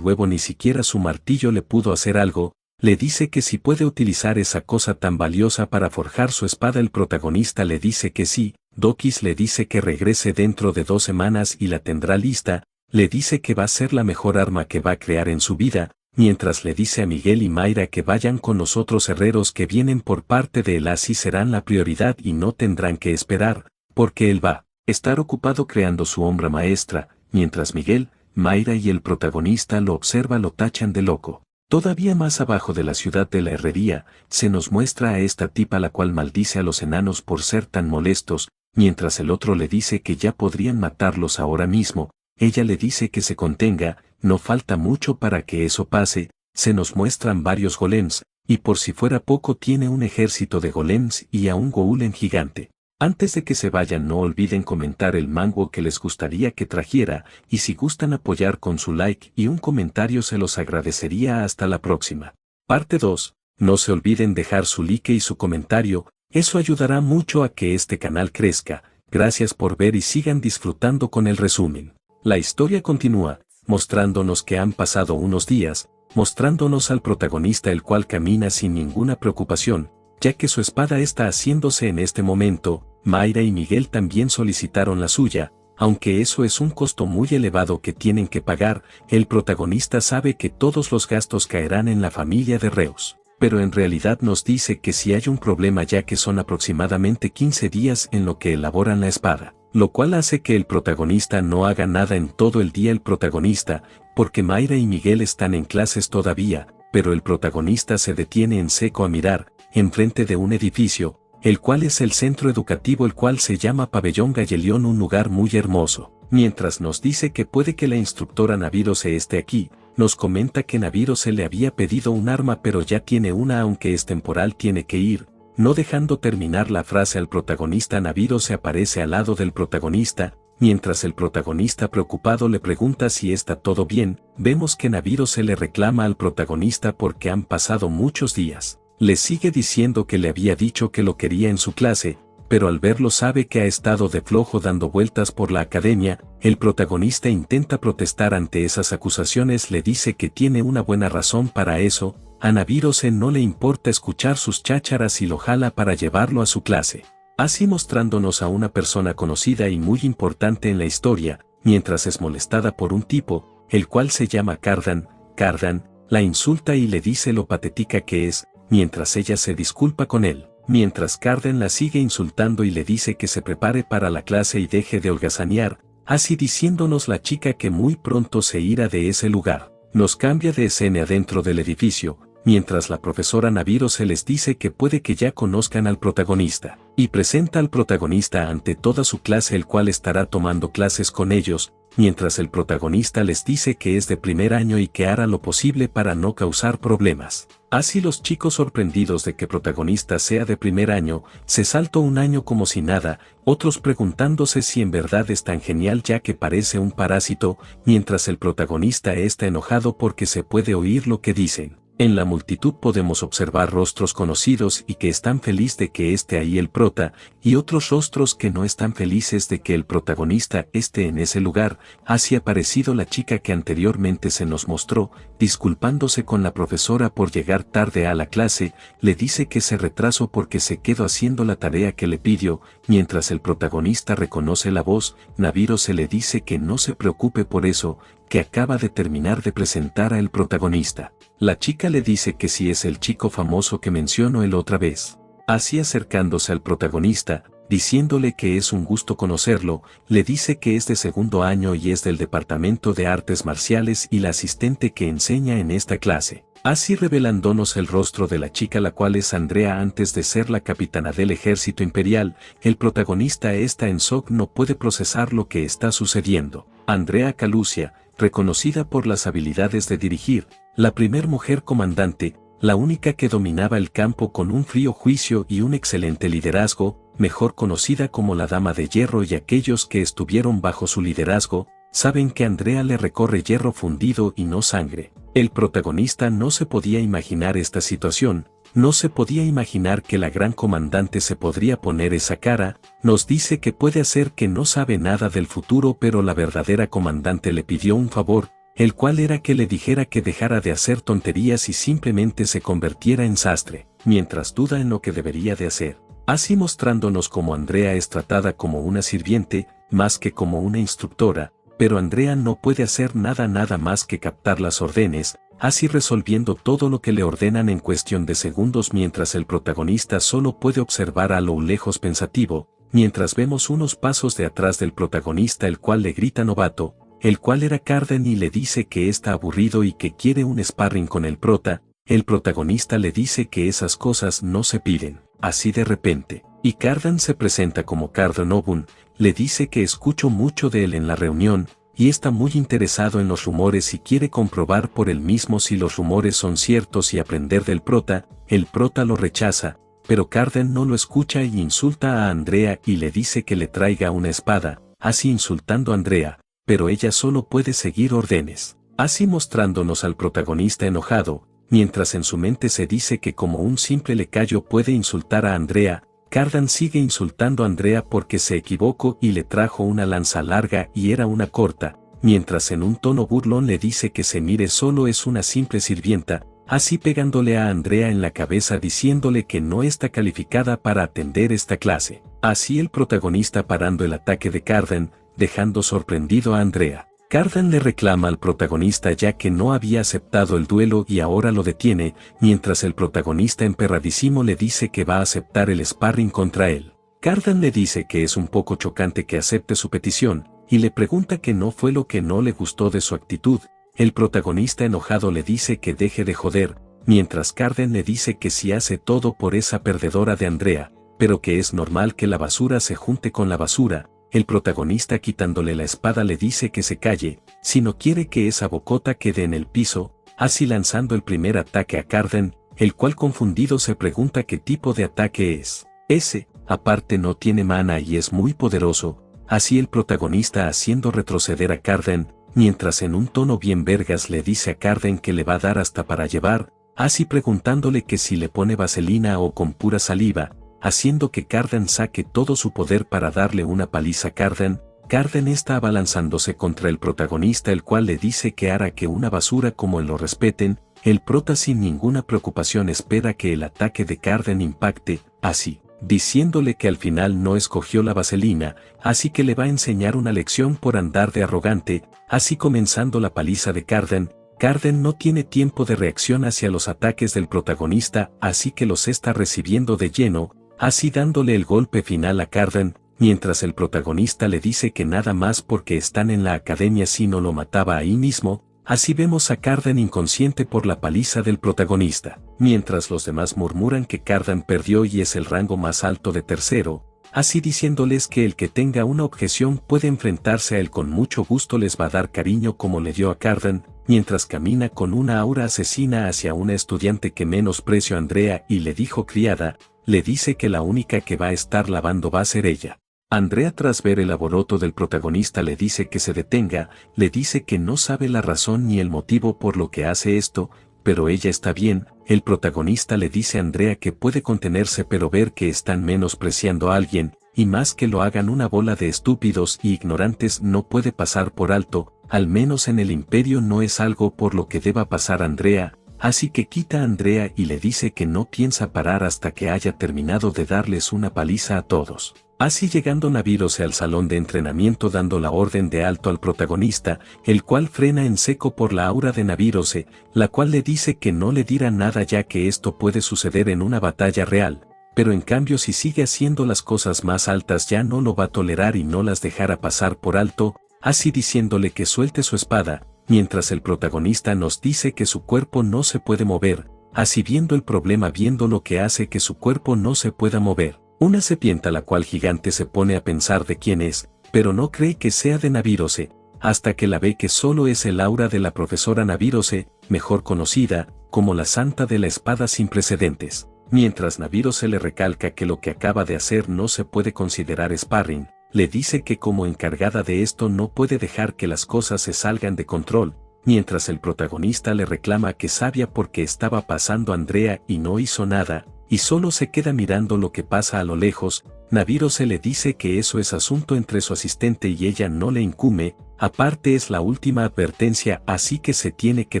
huevo, ni siquiera su martillo le pudo hacer algo, le dice que si puede utilizar esa cosa tan valiosa para forjar su espada, el protagonista le dice que sí, Dokis le dice que regrese dentro de 2 semanas y la tendrá lista, le dice que va a ser la mejor arma que va a crear en su vida, mientras le dice a Miguel y Mayra que vayan con los otros herreros que vienen por parte de él, así serán la prioridad y no tendrán que esperar, porque él va a estar ocupado creando su obra maestra, mientras Miguel, Mayra y el protagonista lo observan, lo tachan de loco. Todavía más abajo de la ciudad de la herrería, se nos muestra a esta tipa la cual maldice a los enanos por ser tan molestos, mientras el otro le dice que ya podrían matarlos ahora mismo, ella le dice que se contenga, no falta mucho para que eso pase, se nos muestran varios golems, y por si fuera poco tiene un ejército de golems y a un golem gigante. Antes de que se vayan no olviden comentar el mango que les gustaría que trajera, y si gustan apoyar con su like y un comentario se los agradecería. Hasta la próxima. Parte 2. No se olviden dejar su like y su comentario, eso ayudará mucho a que este canal crezca. Gracias por ver y sigan disfrutando con el resumen. La historia continúa, mostrándonos que han pasado unos días, mostrándonos al protagonista el cual camina sin ninguna preocupación, ya que su espada está haciéndose en este momento. Mayra y Miguel también solicitaron la suya, aunque eso es un costo muy elevado que tienen que pagar, el protagonista sabe que todos los gastos caerán en la familia de Reus, pero en realidad nos dice que si hay un problema ya que son aproximadamente 15 días en lo que elaboran la espada, lo cual hace que el protagonista no haga nada en todo el día. El protagonista, porque Mayra y Miguel están en clases todavía, pero el protagonista se detiene en seco a mirar, enfrente de un edificio, el cual es el centro educativo, el cual se llama Pabellón Gallelión, un lugar muy hermoso. Mientras nos dice que puede que la instructora Nabirose esté aquí, nos comenta que Nabirose le había pedido un arma pero ya tiene una, aunque es temporal, tiene que ir. No dejando terminar la frase al protagonista, Nabirose aparece al lado del protagonista, mientras el protagonista preocupado le pregunta si está todo bien. Vemos que Nabirose le reclama al protagonista porque han pasado muchos días. Le sigue diciendo que le había dicho que lo quería en su clase, pero al verlo sabe que ha estado de flojo dando vueltas por la academia. El protagonista intenta protestar ante esas acusaciones, le dice que tiene una buena razón para eso, a Nabirose no le importa escuchar sus chácharas y lo jala para llevarlo a su clase. Así mostrándonos a una persona conocida y muy importante en la historia, mientras es molestada por un tipo, el cual se llama Cardan. Cardan la insulta y le dice lo patética que es, mientras ella se disculpa con él, mientras Cardan la sigue insultando y le dice que se prepare para la clase y deje de holgazanear, así diciéndonos la chica que muy pronto se irá de ese lugar. Nos cambia de escena dentro del edificio, mientras la profesora Nabirose les dice que puede que ya conozcan al protagonista, y presenta al protagonista ante toda su clase, el cual estará tomando clases con ellos, mientras el protagonista les dice que es de primer año y que hará lo posible para no causar problemas. Así los chicos, sorprendidos de que protagonista sea de primer año, se saltó un año como si nada, otros preguntándose si en verdad es tan genial ya que parece un parásito, mientras el protagonista está enojado porque se puede oír lo que dicen. En la multitud podemos observar rostros conocidos y que están felices de que esté ahí el prota, y otros rostros que no están felices de que el protagonista esté en ese lugar. Así ha aparecido la chica que anteriormente se nos mostró, disculpándose con la profesora por llegar tarde a la clase, le dice que se retrasó porque se quedó haciendo la tarea que le pidió, mientras el protagonista reconoce la voz. Nabirose le dice que no se preocupe por eso, que acaba de terminar de presentar a el protagonista. La chica le dice que si es el chico famoso que mencionó el otra vez. Así acercándose al protagonista, diciéndole que es un gusto conocerlo, le dice que es de segundo año y es del departamento de artes marciales y la asistente que enseña en esta clase. Así revelándonos el rostro de la chica, la cual es Andrea antes de ser la capitana del ejército imperial. El protagonista está en shock, no puede procesar lo que está sucediendo. Andrea Calusia, reconocida por las habilidades de dirigir, la primer mujer comandante, la única que dominaba el campo con un frío juicio y un excelente liderazgo, mejor conocida como la Dama de Hierro, y aquellos que estuvieron bajo su liderazgo, saben que Andrea le recorre hierro fundido y no sangre. El protagonista no se podía imaginar esta situación, no se podía imaginar que la gran comandante se podría poner esa cara. Nos dice que puede hacer que no sabe nada del futuro, pero la verdadera comandante le pidió un favor, el cual era que le dijera que dejara de hacer tonterías y simplemente se convirtiera en sastre, mientras duda en lo que debería de hacer. Así mostrándonos cómo Andrea es tratada como una sirviente, más que como una instructora, pero Andrea no puede hacer nada más que captar las órdenes, así resolviendo todo lo que le ordenan en cuestión de segundos, mientras el protagonista solo puede observar a lo lejos pensativo, mientras vemos unos pasos de atrás del protagonista, el cual le grita novato, el cual era Carden, y le dice que está aburrido y que quiere un sparring con el prota. El protagonista le dice que esas cosas no se piden, así de repente, y Carden se presenta como Carden Obun, le dice que escuchó mucho de él en la reunión, y está muy interesado en los rumores y quiere comprobar por él mismo si los rumores son ciertos y aprender del prota. El prota lo rechaza, pero Carden no lo escucha y insulta a Andrea y le dice que le traiga una espada, así insultando a Andrea, pero ella solo puede seguir órdenes, así mostrándonos al protagonista enojado, mientras en su mente se dice que como un simple lacayo puede insultar a Andrea. Carden sigue insultando a Andrea porque se equivocó y le trajo una lanza larga y era una corta, mientras en un tono burlón le dice que se mire, solo es una simple sirvienta, así pegándole a Andrea en la cabeza diciéndole que no está calificada para atender esta clase. Así el protagonista parando el ataque de Carden, dejando sorprendido a Andrea. Carden le reclama al protagonista ya que no había aceptado el duelo y ahora lo detiene, mientras el protagonista emperradísimo le dice que va a aceptar el sparring contra él. Carden le dice que es un poco chocante que acepte su petición, y le pregunta que no fue lo que no le gustó de su actitud. El protagonista enojado le dice que deje de joder, mientras Carden le dice que si hace todo por esa perdedora de Andrea, pero que es normal que la basura se junte con la basura. El protagonista, quitándole la espada, le dice que se calle, si no quiere que esa bocota quede en el piso, así lanzando el primer ataque a Carden, el cual confundido se pregunta qué tipo de ataque es. Ese, aparte no tiene mana y es muy poderoso, así el protagonista haciendo retroceder a Carden, mientras en un tono bien vergas le dice a Carden que le va a dar hasta para llevar, así preguntándole que si le pone vaselina o con pura saliva, haciendo que Carden saque todo su poder para darle una paliza a Carden. Carden está abalanzándose contra el protagonista, el cual le dice que hará que una basura como él lo respeten. El prota sin ninguna preocupación espera que el ataque de Carden impacte, así, diciéndole que al final no escogió la vaselina, así que le va a enseñar una lección por andar de arrogante, así comenzando la paliza de Carden. Carden no tiene tiempo de reacción hacia los ataques del protagonista, así que los está recibiendo de lleno, así dándole el golpe final a Carden, mientras el protagonista le dice que nada más porque están en la academia si no lo mataba ahí mismo. Así vemos a Carden inconsciente por la paliza del protagonista, mientras los demás murmuran que Carden perdió y es el rango más alto de tercero, así diciéndoles que el que tenga una objeción puede enfrentarse a él con mucho gusto, les va a dar cariño como le dio a Carden, mientras camina con una aura asesina hacia una estudiante que menospreció a Andrea y le dijo criada. Le dice que la única que va a estar lavando va a ser ella. Andrea, tras ver el alboroto del protagonista, le dice que se detenga, le dice que no sabe la razón ni el motivo por lo que hace esto, pero ella está bien. El protagonista le dice a Andrea que puede contenerse, pero ver que están menospreciando a alguien, y más que lo hagan una bola de estúpidos y ignorantes, no puede pasar por alto, al menos en el imperio no es algo por lo que deba pasar Andrea. Así que quita a Andrea y le dice que no piensa parar hasta que haya terminado de darles una paliza a todos. Así llegando Nabirose al salón de entrenamiento dando la orden de alto al protagonista, el cual frena en seco por la aura de Nabirose, la cual le dice que no le dirá nada ya que esto puede suceder en una batalla real. pero en cambio si sigue haciendo las cosas más altas ya no lo va a tolerar y no las dejará pasar por alto, así diciéndole que suelte su espada, mientras el protagonista nos dice que su cuerpo no se puede mover, así viendo el problema viendo lo que hace que su cuerpo no se pueda mover. Una serpiente a la cual Gigante se pone a pensar de quién es, pero no cree que sea de Nabírose, hasta que la ve que solo es el aura de la profesora Nabírose, mejor conocida como la Santa de la Espada sin precedentes. Mientras Nabírose le recalca que lo que acaba de hacer no se puede considerar sparring, le dice que como encargada de esto no puede dejar que las cosas se salgan de control, mientras el protagonista le reclama que sabía por qué estaba pasando Andrea y no hizo nada, y solo se queda mirando lo que pasa a lo lejos. Nabírose le dice que eso es asunto entre su asistente y ella no le incumbe, aparte es la última advertencia así que se tiene que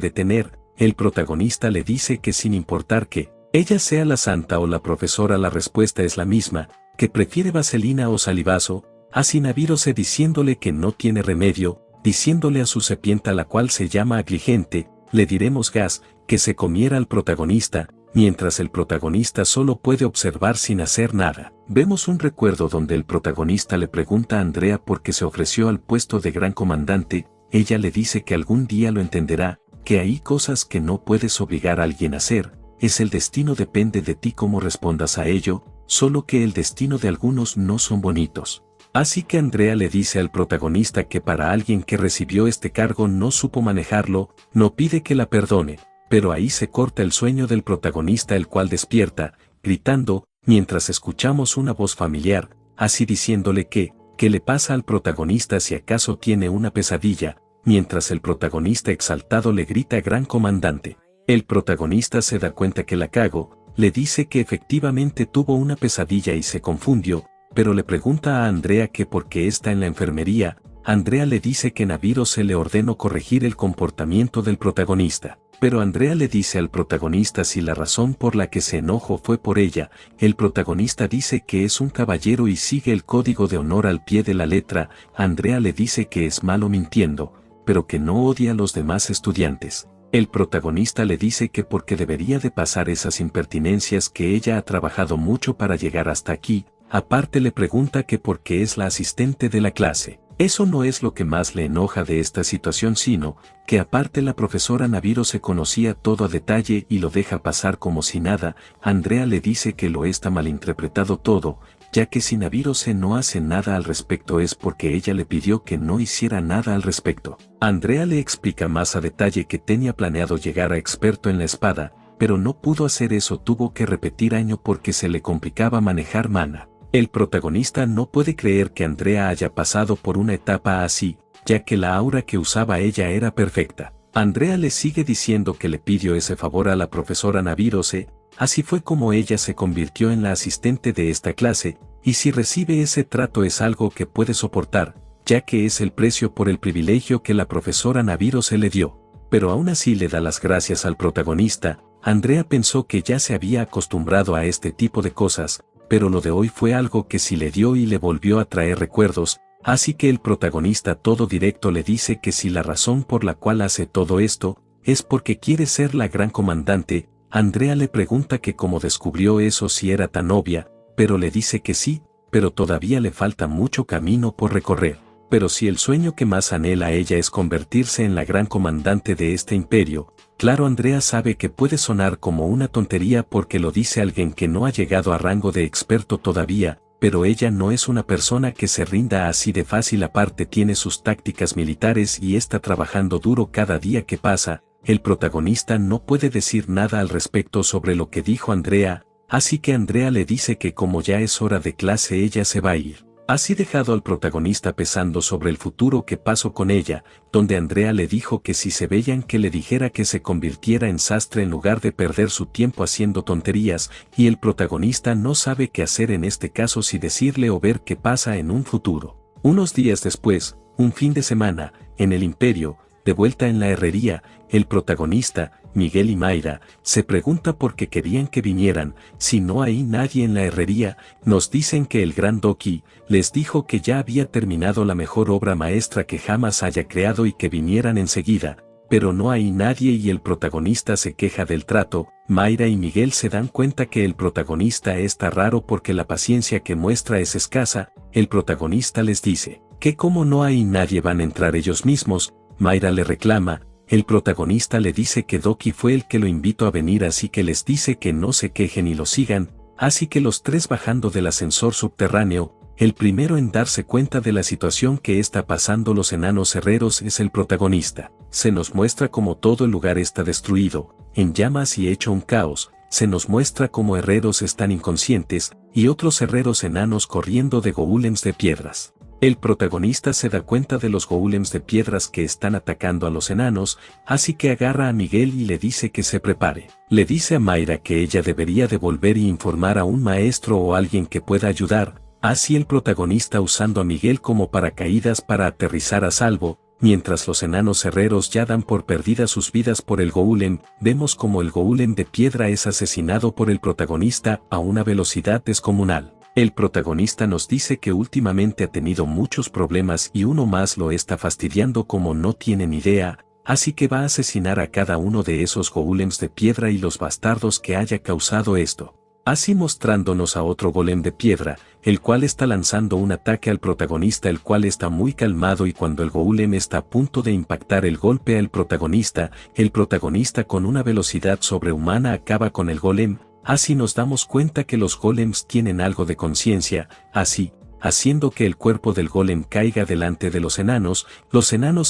detener. El protagonista le dice que sin importar que ella sea la santa o la profesora la respuesta es la misma, que prefiere vaselina o salivazo, así Nabírose diciéndole que no tiene remedio, diciéndole a su serpiente la cual se llama Agrigente, le diremos gas, que se comiera al protagonista, mientras el protagonista solo puede observar sin hacer nada. Vemos un recuerdo donde el protagonista le pregunta a Andrea por qué se ofreció al puesto de gran comandante, ella le dice que algún día lo entenderá, que hay cosas que no puedes obligar a alguien a hacer, es el destino depende de ti cómo respondas a ello, solo que el destino de algunos no son bonitos. Así que Andrea le dice al protagonista que para alguien que recibió este cargo no supo manejarlo, no pide que la perdone, pero ahí se corta el sueño del protagonista el cual despierta, gritando, mientras escuchamos una voz familiar, así diciéndole que, ¿qué le pasa al protagonista si acaso tiene una pesadilla? Mientras el protagonista exaltado le grita gran comandante. El protagonista se da cuenta que la cago, le dice que efectivamente tuvo una pesadilla y se confundió, pero le pregunta a Andrea que por qué está en la enfermería. Andrea le dice que Nabírose le ordenó corregir el comportamiento del protagonista, pero Andrea le dice al protagonista si la razón por la que se enojó fue por ella. El protagonista dice que es un caballero y sigue el código de honor al pie de la letra. Andrea le dice que es malo mintiendo, pero que no odia a los demás estudiantes. El protagonista le dice que porque debería de pasar esas impertinencias que ella ha trabajado mucho para llegar hasta aquí. Aparte le pregunta que por qué es la asistente de la clase. Eso no es lo que más le enoja de esta situación sino, que aparte la profesora Nabírose conocía todo a detalle y lo deja pasar como si nada. Andrea le dice que lo está malinterpretado todo, ya que si Nabírose no hace nada al respecto es porque ella le pidió que no hiciera nada al respecto. Andrea le explica más a detalle que tenía planeado llegar a experto en la espada, pero no pudo hacer eso, tuvo que repetir año porque se le complicaba manejar mana. El protagonista no puede creer que Andrea haya pasado por una etapa así, ya que la aura que usaba ella era perfecta. Andrea le sigue diciendo que le pidió ese favor a la profesora Nabírose, así fue como ella se convirtió en la asistente de esta clase, y si recibe ese trato es algo que puede soportar, ya que es el precio por el privilegio que la profesora Nabírose le dio. Pero aún así le da las gracias al protagonista. Andrea pensó que ya se había acostumbrado a este tipo de cosas, pero lo de hoy fue algo que sí le dio y le volvió a traer recuerdos, así que el protagonista todo directo le dice que si la razón por la cual hace todo esto, es porque quiere ser la gran comandante. Andrea le pregunta que cómo descubrió eso si era tan obvia, pero le dice que sí, pero todavía le falta mucho camino por recorrer. Pero si el sueño que más anhela ella es convertirse en la gran comandante de este imperio, claro Andrea sabe que puede sonar como una tontería porque lo dice alguien que no ha llegado a rango de experto todavía, pero ella no es una persona que se rinda así de fácil, aparte tiene sus tácticas militares y está trabajando duro cada día que pasa. El protagonista no puede decir nada al respecto sobre lo que dijo Andrea, así que Andrea le dice que como ya es hora de clase ella se va a ir. Así dejado al protagonista pensando sobre el futuro que pasó con ella, donde Andrea le dijo que si se veían que le dijera que se convirtiera en sastre en lugar de perder su tiempo haciendo tonterías, y el protagonista no sabe qué hacer en este caso, si decirle o ver qué pasa en un futuro. Unos días después, un fin de semana, en el Imperio, de vuelta en la herrería, el protagonista, Miguel y Mayra, se pregunta por qué querían que vinieran, si no hay nadie en la herrería. Nos dicen que el gran Doki les dijo que ya había terminado la mejor obra maestra que jamás haya creado y que vinieran enseguida, pero no hay nadie y el protagonista se queja del trato. Mayra y Miguel se dan cuenta que el protagonista está raro porque la paciencia que muestra es escasa. El protagonista les dice que como no hay nadie van a entrar ellos mismos. Mayra le reclama. El protagonista le dice que Doki fue el que lo invitó a venir, así que les dice que no se quejen y lo sigan. Así que los tres bajando del ascensor subterráneo, el primero en darse cuenta de la situación que está pasando los enanos herreros es el protagonista. Se nos muestra como todo el lugar está destruido, en llamas y hecho un caos. Se nos muestra como herreros están inconscientes y otros herreros enanos corriendo de golems de piedras. El protagonista se da cuenta de los golems de piedras que están atacando a los enanos, así que agarra a Miguel y le dice que se prepare. Le dice a Mayra que ella debería devolver y informar a un maestro o alguien que pueda ayudar. Así el protagonista usando a Miguel como paracaídas para aterrizar a salvo, mientras los enanos herreros ya dan por perdidas sus vidas por el golem. Vemos como el golem de piedra es asesinado por el protagonista a una velocidad descomunal. El protagonista nos dice que últimamente ha tenido muchos problemas y uno más lo está fastidiando como no tienen idea, así que va a asesinar a cada uno de esos golems de piedra y los bastardos que haya causado esto. Así mostrándonos a otro golem de piedra, el cual está lanzando un ataque al protagonista, el cual está muy calmado, y cuando el golem está a punto de impactar el golpe al protagonista, el protagonista con una velocidad sobrehumana acaba con el golem. Así nos damos cuenta que los golems tienen algo de conciencia, así, haciendo que el cuerpo del golem caiga delante de los enanos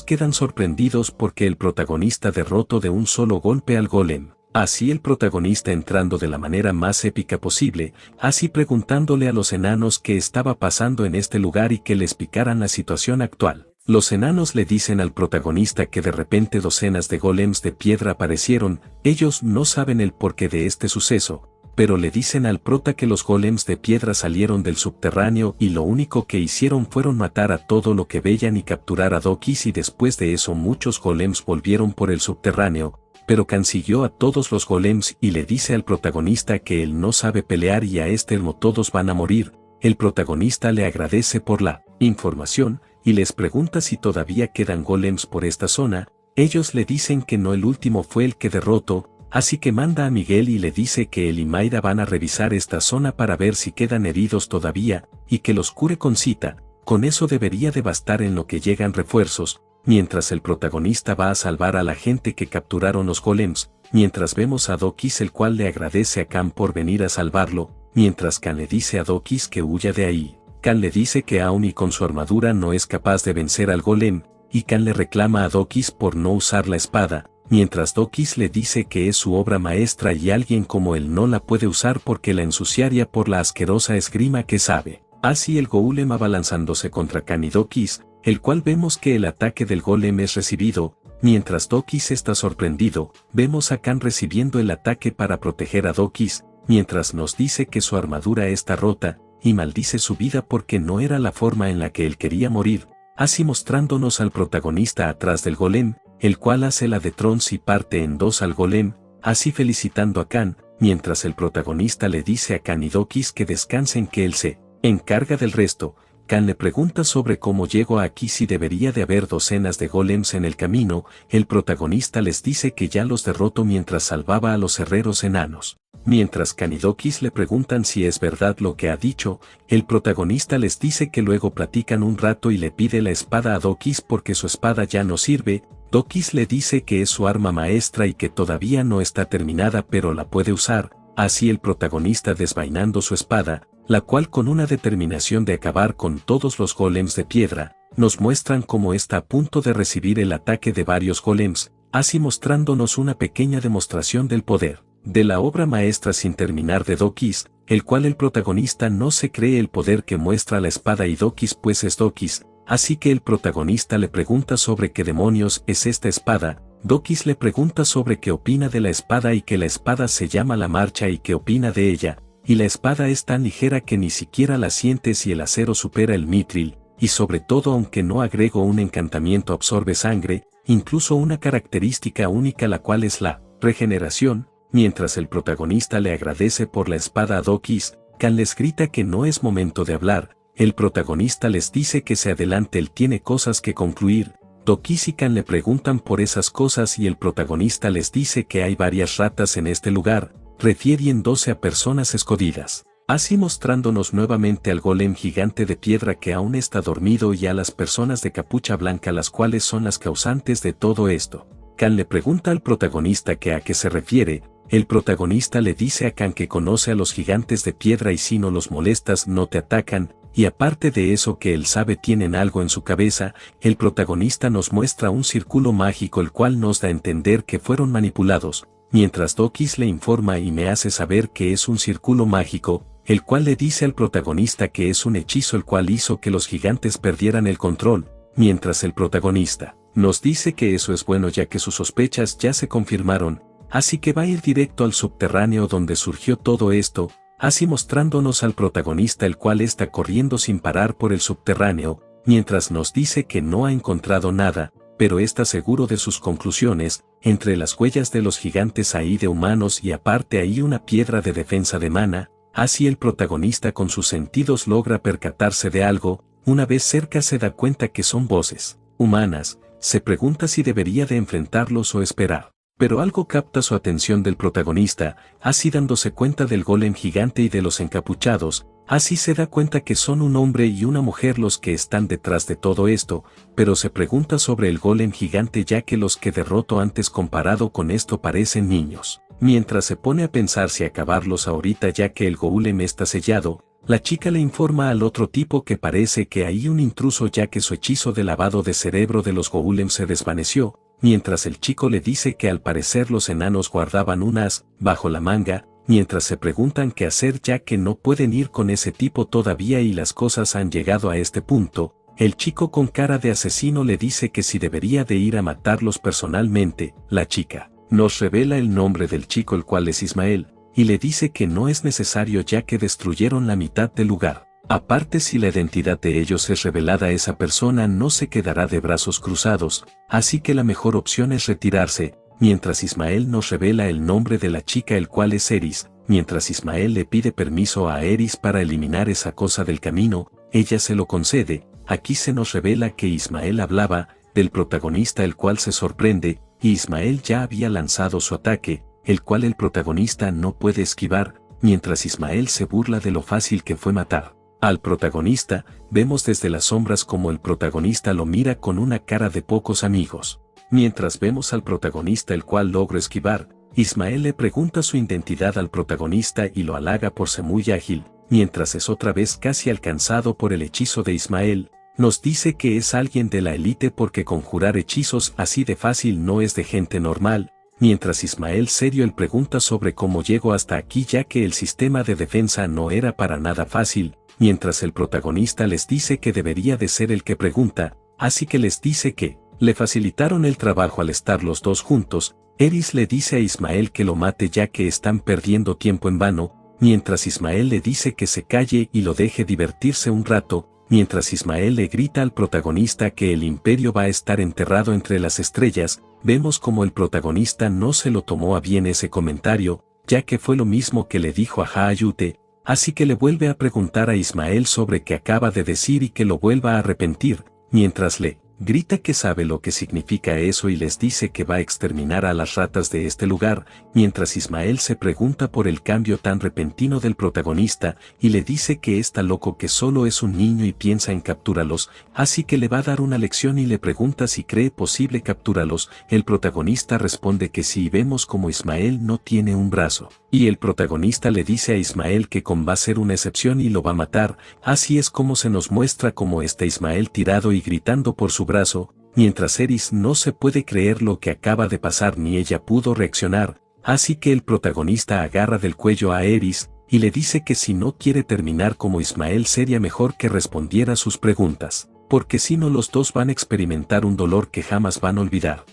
quedan sorprendidos porque el protagonista derrotó de un solo golpe al golem. Así el protagonista entrando de la manera más épica posible, así preguntándole a los enanos qué estaba pasando en este lugar y que le explicaran la situación actual. Los enanos le dicen al protagonista que de repente docenas de golems de piedra aparecieron. Ellos no saben el porqué de este suceso, pero le dicen al prota que los golems de piedra salieron del subterráneo y lo único que hicieron fueron matar a todo lo que veían y capturar a Dokis, y después de eso muchos golems volvieron por el subterráneo, pero consiguió a todos los golems y le dice al protagonista que él no sabe pelear y a este no todos van a morir. El protagonista le agradece por la información y les pregunta si todavía quedan golems por esta zona. Ellos le dicen que no, el último fue el que derrotó, así que manda a Miguel y le dice que él y Mayra van a revisar esta zona para ver si quedan heridos todavía, y que los cure con cita. Con eso debería de bastar en lo que llegan refuerzos, mientras el protagonista va a salvar a la gente que capturaron los golems, mientras vemos a Dokis el cual le agradece a Khan por venir a salvarlo, mientras Khan le dice a Dokis que huya de ahí. Khan le dice que aún y con su armadura no es capaz de vencer al golem, y Khan le reclama a Dokis por no usar la espada, mientras Dokis le dice que es su obra maestra y alguien como él no la puede usar porque la ensuciaría por la asquerosa esgrima que sabe. Así el golem va lanzándose contra Khan y Dokis, el cual vemos que el ataque del golem es recibido. Mientras Dokis está sorprendido, vemos a Khan recibiendo el ataque para proteger a Dokis, mientras nos dice que su armadura está rota, y maldice su vida porque no era la forma en la que él quería morir, así mostrándonos al protagonista atrás del golem, el cual hace la de Trons y parte en dos al golem, así felicitando a Khan, mientras el protagonista le dice a Khan y Dokis que descansen, que él se encarga del resto. Khan le pregunta sobre cómo llegó aquí, si debería de haber docenas de golems en el camino. El protagonista les dice que ya los derrotó mientras salvaba a los herreros enanos. Mientras Khan y Dokis le preguntan si es verdad lo que ha dicho, el protagonista les dice que luego platican un rato y le pide la espada a Dokis porque su espada ya no sirve. Dokis le dice que es su arma maestra y que todavía no está terminada pero la puede usar. Así el protagonista desvainando su espada, la cual con una determinación de acabar con todos los golems de piedra, nos muestran cómo está a punto de recibir el ataque de varios golems, así mostrándonos una pequeña demostración del poder de la obra maestra sin terminar de Dokis, el cual el protagonista no se cree el poder que muestra la espada y Dokis pues es Dokis, así que el protagonista le pregunta sobre qué demonios es esta espada. Dokis le pregunta sobre qué opina de la espada y que la espada se llama la marcha y qué opina de ella, y la espada es tan ligera que ni siquiera la sientes y el acero supera el mitril, y sobre todo aunque no agrego un encantamiento absorbe sangre, incluso una característica única la cual es la regeneración. Mientras el protagonista le agradece por la espada a Dokis, Khan les grita que no es momento de hablar. El protagonista les dice que se adelante, él tiene cosas que concluir, Tokis y Kan le preguntan por esas cosas y el protagonista les dice que hay varias ratas en este lugar, refiriéndose a personas escondidas. Así mostrándonos nuevamente al golem gigante de piedra que aún está dormido y a las personas de capucha blanca las cuales son las causantes de todo esto. Kan le pregunta al protagonista que a qué se refiere. El protagonista le dice a Kan que conoce a los gigantes de piedra y si no los molestas no te atacan, y aparte de eso que él sabe tienen algo en su cabeza. El protagonista nos muestra un círculo mágico el cual nos da a entender que fueron manipulados, mientras Tokis le informa y me hace saber que es un círculo mágico, el cual le dice al protagonista que es un hechizo el cual hizo que los gigantes perdieran el control, mientras el protagonista nos dice que eso es bueno ya que sus sospechas ya se confirmaron, así que va a ir directo al subterráneo donde surgió todo esto, así mostrándonos al protagonista el cual está corriendo sin parar por el subterráneo, mientras nos dice que no ha encontrado nada, pero está seguro de sus conclusiones. Entre las huellas de los gigantes hay de humanos y aparte hay una piedra de defensa de mana. Así el protagonista con sus sentidos logra percatarse de algo. Una vez cerca se da cuenta que son voces humanas, se pregunta si debería de enfrentarlos o esperar. Pero algo capta su atención del protagonista, así dándose cuenta del golem gigante y de los encapuchados, así se da cuenta que son un hombre y una mujer los que están detrás de todo esto, pero se pregunta sobre el golem gigante ya que los que derrotó antes comparado con esto parecen niños. Mientras se pone a pensar si acabarlos ahorita ya que el golem está sellado, la chica le informa al otro tipo que parece que hay un intruso ya que su hechizo de lavado de cerebro de los golems se desvaneció, mientras el chico le dice que al parecer los enanos guardaban un as bajo la manga, mientras se preguntan qué hacer ya que no pueden ir con ese tipo todavía y las cosas han llegado a este punto. El chico con cara de asesino le dice que si debería de ir a matarlos personalmente. La chica nos revela el nombre del chico el cual es Ismael, y le dice que no es necesario ya que destruyeron la mitad del lugar. Aparte si la identidad de ellos es revelada esa persona no se quedará de brazos cruzados, así que la mejor opción es retirarse, mientras Ismael nos revela el nombre de la chica el cual es Eris. Mientras Ismael le pide permiso a Eris para eliminar esa cosa del camino, ella se lo concede. Aquí se nos revela que Ismael hablaba del protagonista el cual se sorprende, y Ismael ya había lanzado su ataque, el cual el protagonista no puede esquivar, mientras Ismael se burla de lo fácil que fue matar al protagonista. Vemos desde las sombras como el protagonista lo mira con una cara de pocos amigos. Mientras vemos al protagonista el cual logra esquivar, Ismael le pregunta su identidad al protagonista y lo halaga por ser muy ágil, mientras es otra vez casi alcanzado por el hechizo de Ismael. Nos dice que es alguien de la élite porque conjurar hechizos así de fácil no es de gente normal, mientras Ismael serio le pregunta sobre cómo llegó hasta aquí ya que el sistema de defensa no era para nada fácil, mientras el protagonista les dice que debería de ser el que pregunta, así que les dice que le facilitaron el trabajo al estar los dos juntos. Eris le dice a Ismael que lo mate ya que están perdiendo tiempo en vano, mientras Ismael le dice que se calle y lo deje divertirse un rato. Mientras Ismael le grita al protagonista que el imperio va a estar enterrado entre las estrellas, vemos como el protagonista no se lo tomó a bien ese comentario, ya que fue lo mismo que le dijo a Hayute, así que le vuelve a preguntar a Ismael sobre qué acaba de decir y que lo vuelva a arrepentir, mientras le grita que sabe lo que significa eso y les dice que va a exterminar a las ratas de este lugar, mientras Ismael se pregunta por el cambio tan repentino del protagonista y le dice que está loco que solo es un niño y piensa en capturarlos, así que le va a dar una lección y le pregunta si cree posible capturarlos. El protagonista responde que sí y vemos como Ismael no tiene un brazo, y el protagonista le dice a Ismael que va a ser una excepción y lo va a matar. Así es como se nos muestra como está Ismael tirado y gritando por su brazo, mientras Eris no se puede creer lo que acaba de pasar ni ella pudo reaccionar, así que el protagonista agarra del cuello a Eris y le dice que si no quiere terminar como Ismael sería mejor que respondiera sus preguntas, porque si no los dos van a experimentar un dolor que jamás van a olvidar.